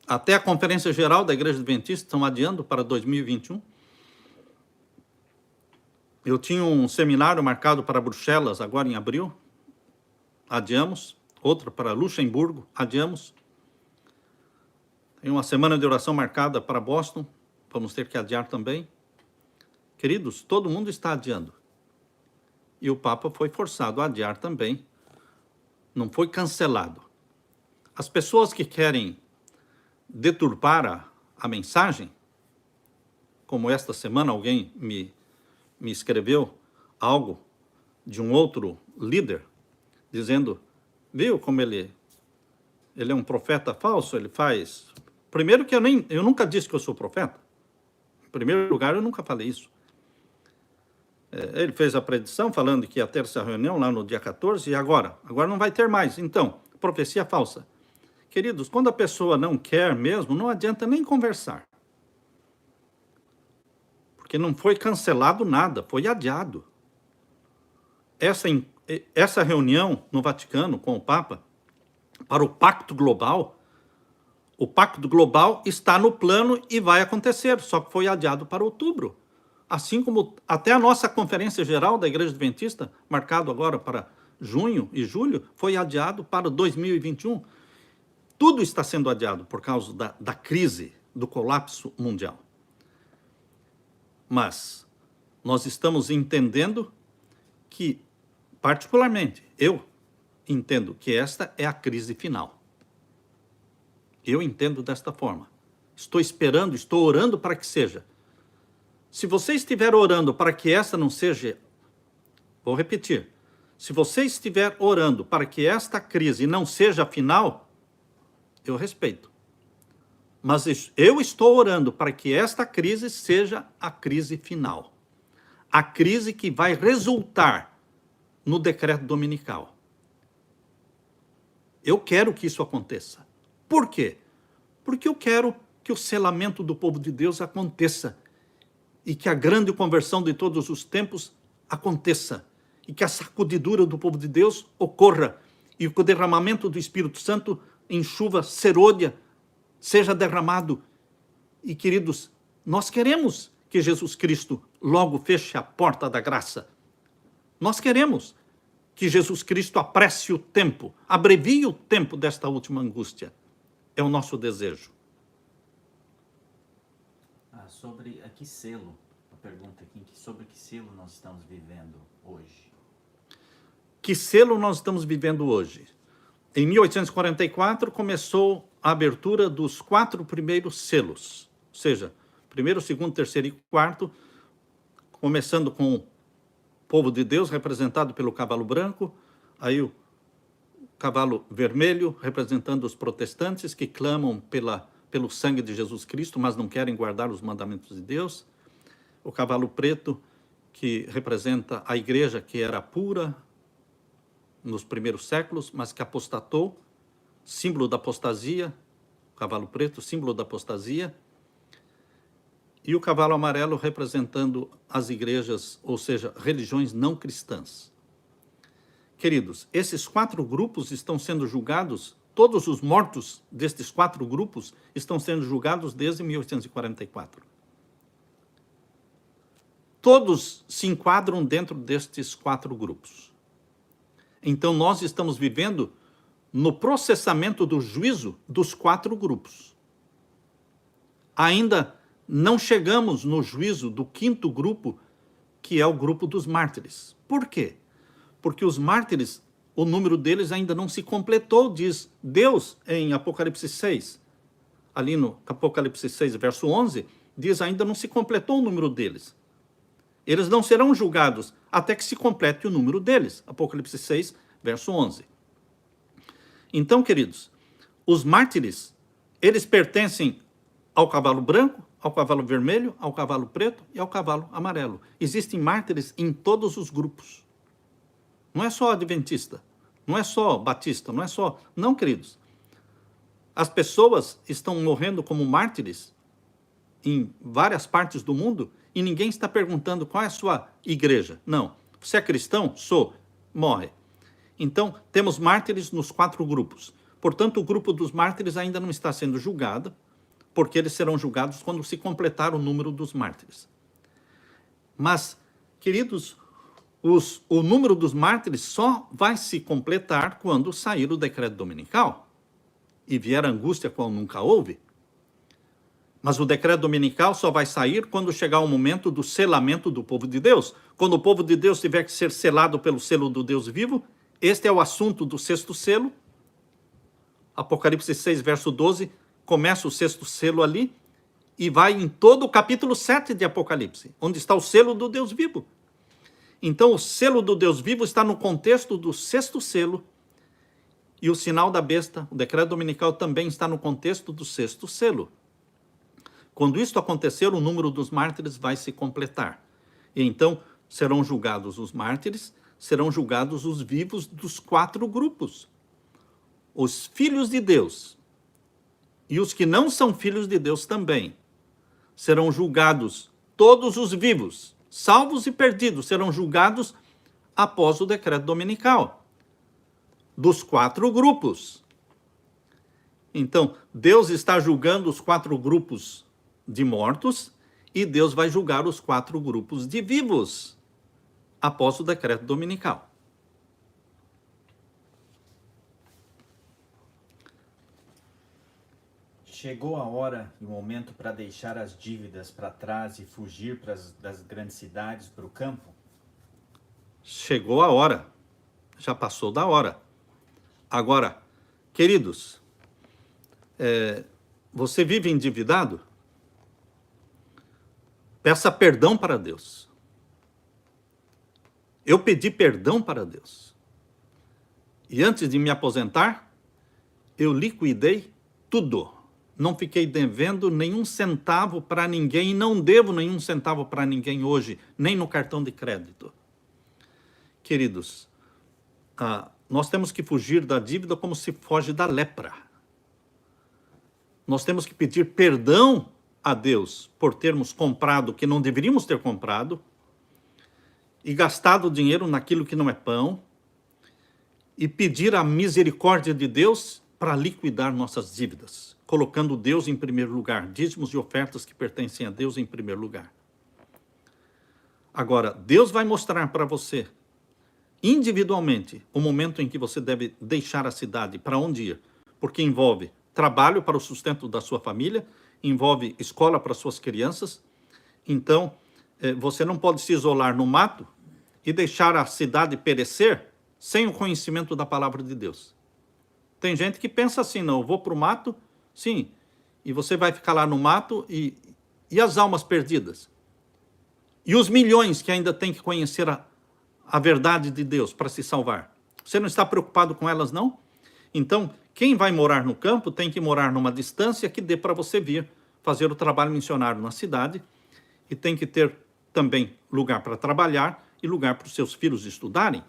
Até a Conferência Geral da Igreja Adventista estão adiando para 2021. Eu tinha um seminário marcado para Bruxelas, agora em abril. Adiamos. Outro para Luxemburgo, adiamos. Tem uma semana de oração marcada para Boston. Vamos ter que adiar também. Queridos, todo mundo está adiando. E o Papa foi forçado a adiar também. Não foi cancelado. As pessoas que querem deturpar a mensagem, como esta semana alguém me escreveu algo de um outro líder, dizendo, viu como ele é um profeta falso, ele faz... Primeiro que eu nunca disse que eu sou profeta. Em primeiro lugar, eu nunca falei isso. Ele fez a predição falando que ia ter essa reunião lá no dia 14, e agora não vai ter mais. Então, profecia falsa. Queridos, quando a pessoa não quer mesmo, não adianta nem conversar. Porque não foi cancelado nada, foi adiado. Essa reunião no Vaticano com o Papa, para o Pacto Global, o Pacto Global está no plano e vai acontecer, só que foi adiado para outubro. Assim como até a nossa Conferência Geral da Igreja Adventista, marcado agora para junho e julho, foi adiado para 2021. Tudo está sendo adiado por causa da crise, do colapso mundial. Mas nós estamos entendendo que, particularmente, eu entendo que esta é a crise final. Eu entendo desta forma. Estou esperando, estou orando para que seja. Se você estiver orando para que esta não seja, vou repetir, se você estiver orando para que esta crise não seja a final, eu respeito. Mas eu estou orando para que esta crise seja a crise final. A crise que vai resultar no decreto dominical. Eu quero que isso aconteça. Por quê? Porque eu quero que o selamento do povo de Deus aconteça e que a grande conversão de todos os tempos aconteça e que a sacudidura do povo de Deus ocorra e que o derramamento do Espírito Santo em chuva serôdia seja derramado. E, queridos, nós queremos que Jesus Cristo logo feche a porta da graça. Nós queremos que Jesus Cristo apresse o tempo, abrevie o tempo desta última angústia. É o nosso desejo. Sobre que selo, a pergunta aqui, sobre que selo nós estamos vivendo hoje? Que selo nós estamos vivendo hoje? Em 1844 começou a abertura dos 4 primeiros selos, ou seja, primeiro, segundo, terceiro e quarto, começando com o povo de Deus, representado pelo cavalo branco, aí o cavalo vermelho, representando os protestantes que clamam pelo sangue de Jesus Cristo, mas não querem guardar os mandamentos de Deus. O cavalo preto, que representa a igreja que era pura nos primeiros séculos, mas que apostatou, símbolo da apostasia, o cavalo preto, símbolo da apostasia. E o cavalo amarelo representando as igrejas, ou seja, religiões não cristãs. Queridos, esses 4 grupos estão sendo julgados. Todos os mortos destes 4 grupos estão sendo julgados desde 1844. Todos se enquadram dentro destes 4 grupos. Então, nós estamos vivendo no processamento do juízo dos 4 grupos. Ainda não chegamos no juízo do 5º grupo, que é o grupo dos mártires. Por quê? Porque os mártires, o número deles ainda não se completou, diz Deus em Apocalipse 6. Ali no Apocalipse 6, verso 11, diz ainda não se completou o número deles. Eles não serão julgados até que se complete o número deles. Apocalipse 6, verso 11. Então, queridos, os mártires, eles pertencem ao cavalo branco, ao cavalo vermelho, ao cavalo preto e ao cavalo amarelo. Existem mártires em todos os grupos. Não é só adventista, não é só batista, não é só... Não, queridos. As pessoas estão morrendo como mártires em várias partes do mundo e ninguém está perguntando qual é a sua igreja. Não. Você é cristão? Sou. Morre. Então, temos mártires nos 4 grupos. Portanto, o grupo dos mártires ainda não está sendo julgado, porque eles serão julgados quando se completar o número dos mártires. Mas, queridos, o número dos mártires só vai se completar quando sair o decreto dominical e vier a angústia qual nunca houve. Mas o decreto dominical só vai sair quando chegar o momento do selamento do povo de Deus. Quando o povo de Deus tiver que ser selado pelo selo do Deus vivo, este é o assunto do 6º selo. Apocalipse 6, verso 12, começa o 6º selo ali e vai em todo o capítulo 7 de Apocalipse, onde está o selo do Deus vivo. Então, o selo do Deus vivo está no contexto do 6º selo e o sinal da besta, o decreto dominical, também está no contexto do 6º selo. Quando isto acontecer, o número dos mártires vai se completar. E então, serão julgados os mártires, serão julgados os vivos dos 4 grupos. Os filhos de Deus e os que não são filhos de Deus também serão julgados todos os vivos, salvos e perdidos, serão julgados após o decreto dominical, dos 4 grupos. Então, Deus está julgando os 4 grupos de mortos e Deus vai julgar os 4 grupos de vivos após o decreto dominical. Chegou a hora e o momento para deixar as dívidas para trás e fugir das grandes cidades para o campo? Chegou a hora. Já passou da hora. Agora, queridos, você vive endividado? Peça perdão para Deus. Eu pedi perdão para Deus. E antes de me aposentar, eu liquidei tudo. Não fiquei devendo nenhum centavo para ninguém e não devo nenhum centavo para ninguém hoje, nem no cartão de crédito. Queridos, nós temos que fugir da dívida como se foge da lepra. Nós temos que pedir perdão a Deus por termos comprado o que não deveríamos ter comprado e gastado dinheiro naquilo que não é pão e pedir a misericórdia de Deus para liquidar nossas dívidas, colocando Deus em primeiro lugar, dízimos e ofertas que pertencem a Deus em primeiro lugar. Agora, Deus vai mostrar para você, individualmente, o momento em que você deve deixar a cidade, para onde ir, porque envolve trabalho para o sustento da sua família, envolve escola para suas crianças. Então, você não pode se isolar no mato e deixar a cidade perecer sem o conhecimento da palavra de Deus. Tem gente que pensa assim, não, eu vou para o mato, sim, e você vai ficar lá no mato e as almas perdidas? E os milhões que ainda têm que conhecer a verdade de Deus para se salvar? Você não está preocupado com elas, não? Então, quem vai morar no campo tem que morar numa distância que dê para você vir fazer o trabalho missionário na cidade e tem que ter também lugar para trabalhar e lugar para os seus filhos estudarem.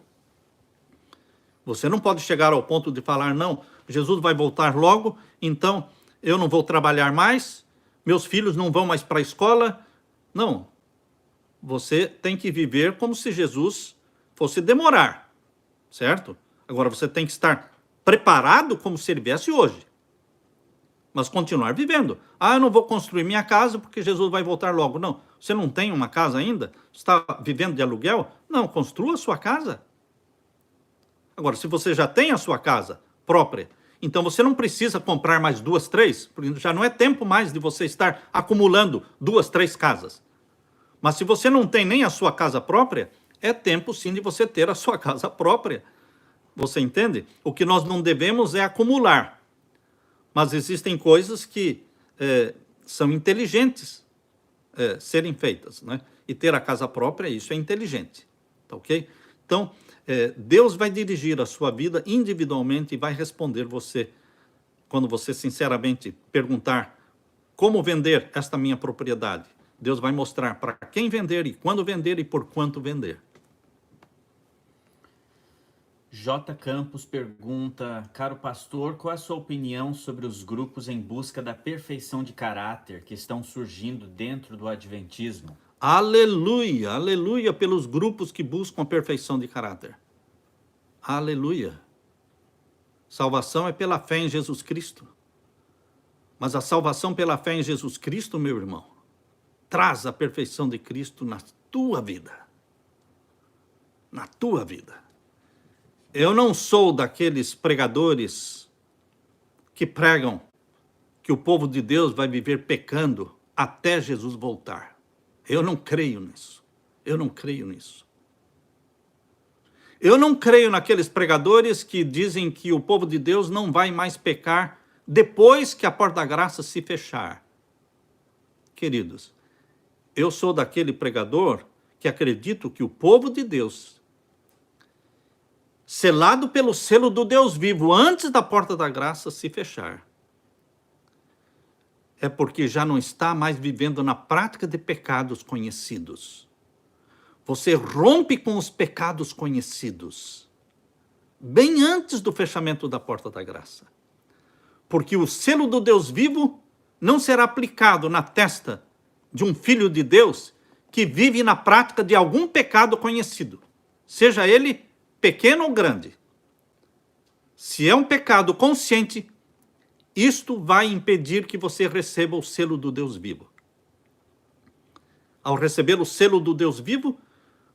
Você não pode chegar ao ponto de falar, não, Jesus vai voltar logo, então eu não vou trabalhar mais, meus filhos não vão mais para a escola. Não, você tem que viver como se Jesus fosse demorar, certo? Agora você tem que estar preparado como se ele viesse hoje, mas continuar vivendo. Eu não vou construir minha casa porque Jesus vai voltar logo. Não, você não tem uma casa ainda? Está vivendo de aluguel? Não, construa a sua casa. Agora, se você já tem a sua casa própria, então você não precisa comprar mais 2, 3, porque já não é tempo mais de você estar acumulando 2, 3 casas. Mas se você não tem nem a sua casa própria, é tempo sim de você ter a sua casa própria. Você entende? O que nós não devemos é acumular. Mas existem coisas que são inteligentes serem feitas, né? E ter a casa própria, isso é inteligente. Tá ok? Então, Deus vai dirigir a sua vida individualmente e vai responder você, quando você sinceramente perguntar como vender esta minha propriedade. Deus vai mostrar para quem vender e quando vender e por quanto vender. J. Campos pergunta, caro pastor, qual é a sua opinião sobre os grupos em busca da perfeição de caráter que estão surgindo dentro do adventismo? Aleluia, aleluia pelos grupos que buscam a perfeição de caráter. Aleluia. Salvação é pela fé em Jesus Cristo. Mas a salvação pela fé em Jesus Cristo, meu irmão, traz a perfeição de Cristo na tua vida. Na tua vida. Eu não sou daqueles pregadores que pregam que o povo de Deus vai viver pecando até Jesus voltar. Eu não creio nisso. Eu não creio nisso. Eu não creio naqueles pregadores que dizem que o povo de Deus não vai mais pecar depois que a porta da graça se fechar. Queridos, eu sou daquele pregador que acredito que o povo de Deus, selado pelo selo do Deus vivo, antes da porta da graça se fechar, é porque já não está mais vivendo na prática de pecados conhecidos. Você rompe com os pecados conhecidos, bem antes do fechamento da porta da graça. Porque o selo do Deus vivo não será aplicado na testa de um filho de Deus que vive na prática de algum pecado conhecido, seja ele pequeno ou grande. Se é um pecado consciente, isto vai impedir que você receba o selo do Deus vivo. Ao receber o selo do Deus vivo,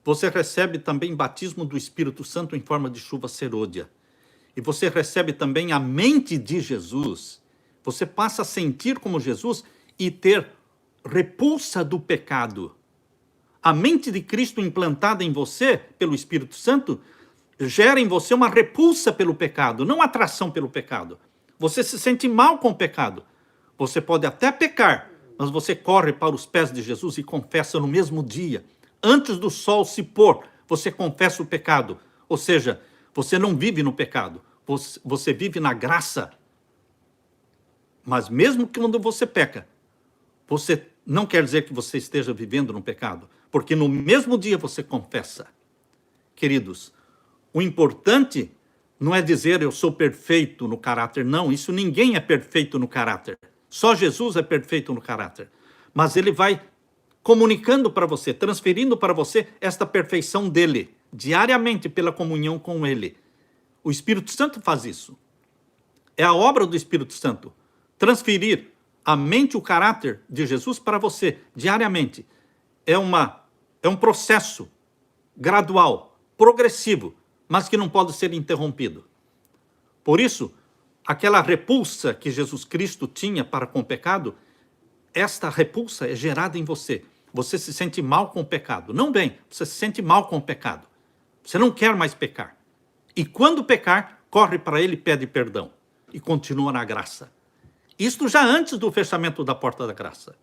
você recebe também batismo do Espírito Santo em forma de chuva serôdia. E você recebe também a mente de Jesus. Você passa a sentir como Jesus e ter repulsa do pecado. A mente de Cristo implantada em você pelo Espírito Santo gera em você uma repulsa pelo pecado, não atração pelo pecado. Você se sente mal com o pecado. Você pode até pecar, mas você corre para os pés de Jesus e confessa no mesmo dia. Antes do sol se pôr, você confessa o pecado. Ou seja, você não vive no pecado, você vive na graça. Mas mesmo que quando você peca, você não quer dizer que você esteja vivendo no pecado, porque no mesmo dia você confessa. Queridos, o importante não é dizer eu sou perfeito no caráter, não, isso ninguém é perfeito no caráter. Só Jesus é perfeito no caráter. Mas ele vai comunicando para você, transferindo para você esta perfeição dele, diariamente pela comunhão com ele. O Espírito Santo faz isso. É a obra do Espírito Santo. Transferir a mente e o caráter de Jesus para você, diariamente. É um processo gradual, progressivo, mas que não pode ser interrompido. Por isso, aquela repulsa que Jesus Cristo tinha para com o pecado, esta repulsa é gerada em você. Você se sente mal com o pecado. Não bem, você se sente mal com o pecado. Você não quer mais pecar. E quando pecar, corre para ele e pede perdão. E continua na graça. Isto já antes do fechamento da porta da graça.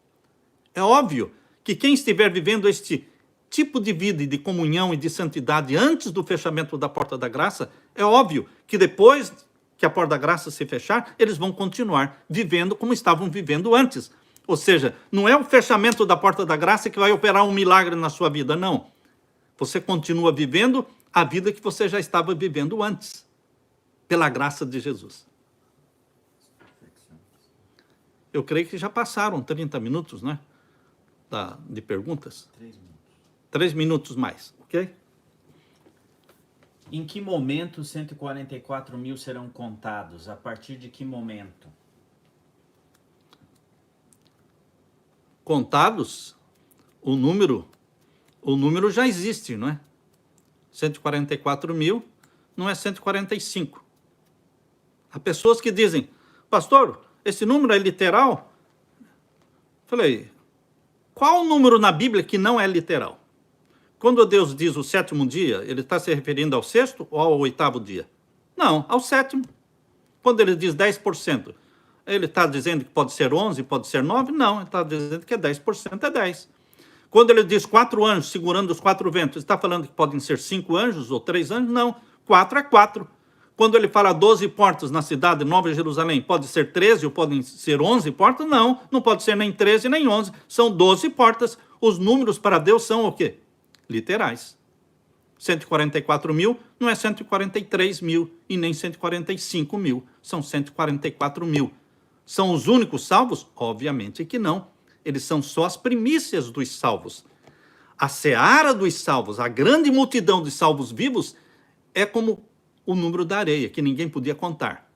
É óbvio que quem estiver vivendo este tipo de vida e de comunhão e de santidade antes do fechamento da porta da graça, é óbvio que depois que a porta da graça se fechar, eles vão continuar vivendo como estavam vivendo antes. Ou seja, não é o fechamento da porta da graça que vai operar um milagre na sua vida, não. Você continua vivendo a vida que você já estava vivendo antes, pela graça de Jesus. Eu creio que já passaram 30 minutos, né? De perguntas. 3 minutos. 3 minutos mais, ok? Em que momento os 144 mil serão contados? A partir de que momento? Contados, o número já existe, não é? 144 mil não é 145. Há pessoas que dizem, pastor, esse número é literal? Falei, qual o número na Bíblia que não é literal? Quando Deus diz o 7º dia, ele está se referindo ao 6º ou ao 8º dia? Não, ao 7º. Quando ele diz 10%, ele está dizendo que pode ser 11, pode ser 9? Não, ele está dizendo que é 10%, é 10. Quando ele diz 4 anjos segurando os 4 ventos, ele está falando que podem ser 5 anjos ou 3 anjos? Não, 4 é 4. Quando ele fala 12 portas na cidade de Nova Jerusalém, pode ser 13 ou podem ser 11 portas? Não, não pode ser nem 13 nem 11, são 12 portas. Os números para Deus são o quê? Literais. 144 mil não é 143 mil e nem 145 mil, são 144 mil. São os únicos salvos? Obviamente que não. Eles são só as primícias dos salvos. A seara dos salvos, a grande multidão de salvos vivos, é como o número da areia, que ninguém podia contar.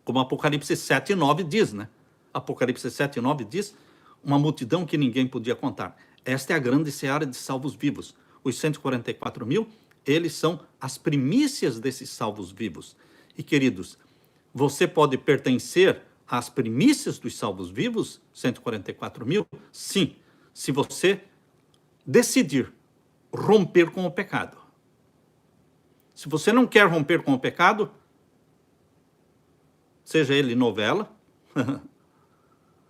Como Apocalipse 7:9 diz, né? Apocalipse 7:9 diz, uma multidão que ninguém podia contar. Esta é a grande seara de salvos vivos. Os 144 mil, eles são as primícias desses salvos vivos. E, queridos, você pode pertencer às primícias dos salvos vivos, 144 mil? Sim, se você decidir romper com o pecado. Se você não quer romper com o pecado, seja ele novela,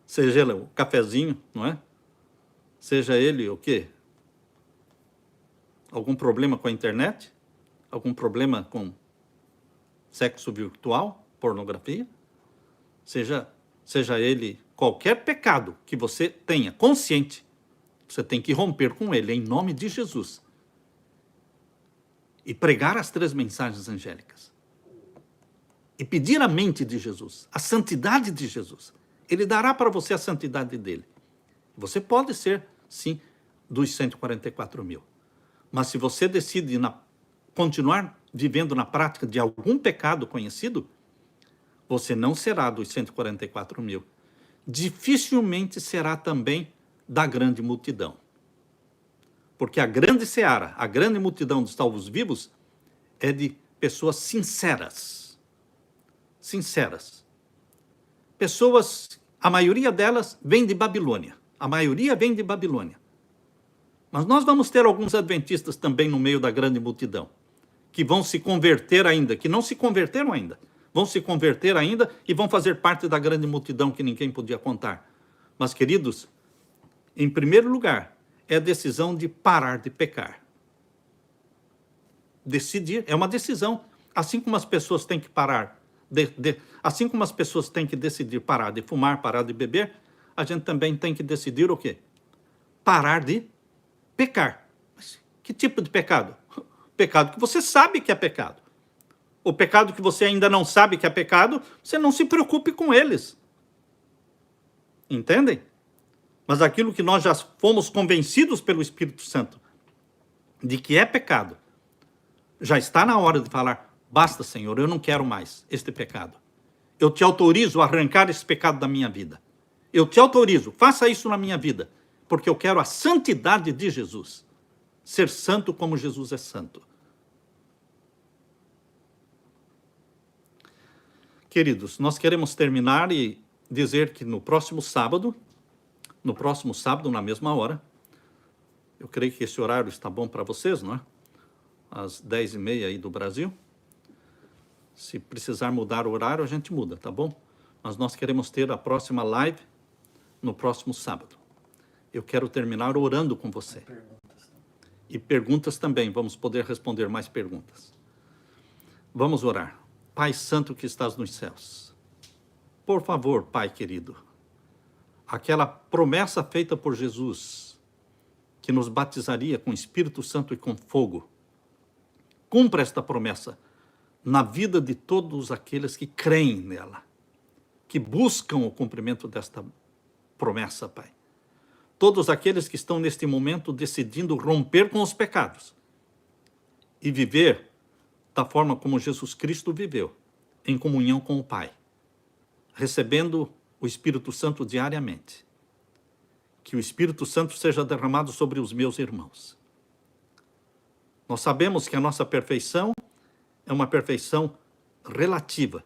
seja ele o cafezinho, não é? Seja ele o quê? Algum problema com a internet? Algum problema com sexo virtual, pornografia? Seja ele qualquer pecado que você tenha consciente, você tem que romper com ele em nome de Jesus. E pregar as 3 mensagens angélicas. E pedir a mente de Jesus, a santidade de Jesus. Ele dará para você a santidade dele. Você pode ser, sim, dos 144 mil. Mas se você decide continuar vivendo na prática de algum pecado conhecido, você não será dos 144 mil. Dificilmente será também da grande multidão. Porque a grande seara, a grande multidão dos salvos vivos, é de pessoas sinceras. Sinceras. Pessoas, a maioria delas vem de Babilônia. A maioria vem de Babilônia. Mas nós vamos ter alguns adventistas também no meio da grande multidão, que vão se converter ainda, que não se converteram ainda, vão se converter ainda e vão fazer parte da grande multidão que ninguém podia contar. Mas, queridos, em primeiro lugar, é a decisão de parar de pecar. Decidir, é uma decisão. Assim como as pessoas têm que parar, assim como as pessoas têm que decidir parar de fumar, parar de beber, a gente também tem que decidir o quê? Parar de pecar. Mas que tipo de pecado? Pecado que você sabe que é pecado. O pecado que você ainda não sabe que é pecado, você não se preocupe com eles. Entendem? Mas aquilo que nós já fomos convencidos pelo Espírito Santo de que é pecado, já está na hora de falar, basta, Senhor, eu não quero mais este pecado. Eu te autorizo a arrancar esse pecado da minha vida. Eu te autorizo, faça isso na minha vida, porque eu quero a santidade de Jesus. Ser santo como Jesus é santo. Queridos, nós queremos terminar e dizer que no próximo sábado, na mesma hora, eu creio que esse horário está bom para vocês, não é? Às 10h30 aí do Brasil. Se precisar mudar o horário, a gente muda, tá bom? Mas nós queremos ter a próxima live no próximo sábado. Eu quero terminar orando com você. E perguntas também, vamos poder responder mais perguntas. Vamos orar. Pai Santo que estás nos céus, por favor, Pai querido, aquela promessa feita por Jesus, que nos batizaria com Espírito Santo e com fogo, cumpra esta promessa na vida de todos aqueles que creem nela, que buscam o cumprimento desta promessa, Pai. Todos aqueles que estão neste momento decidindo romper com os pecados e viver da forma como Jesus Cristo viveu, em comunhão com o Pai, recebendo o Espírito Santo diariamente. Que o Espírito Santo seja derramado sobre os meus irmãos. Nós sabemos que a nossa perfeição é uma perfeição relativa,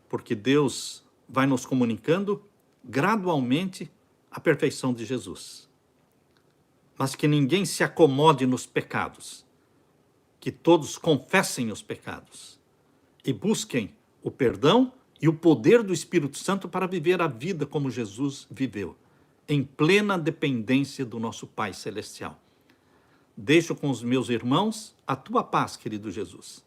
porque Deus vai nos comunicando gradualmente a perfeição de Jesus. Mas que ninguém se acomode nos pecados, que todos confessem os pecados e busquem o perdão e o poder do Espírito Santo para viver a vida como Jesus viveu, em plena dependência do nosso Pai Celestial. Deixo com os meus irmãos a tua paz, querido Jesus.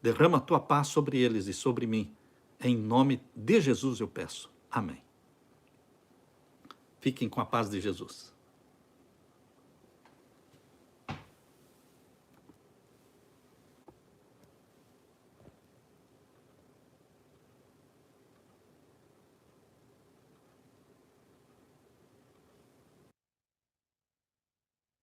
Derrama a tua paz sobre eles e sobre mim. Em nome de Jesus eu peço. Amém. Fiquem com a paz de Jesus.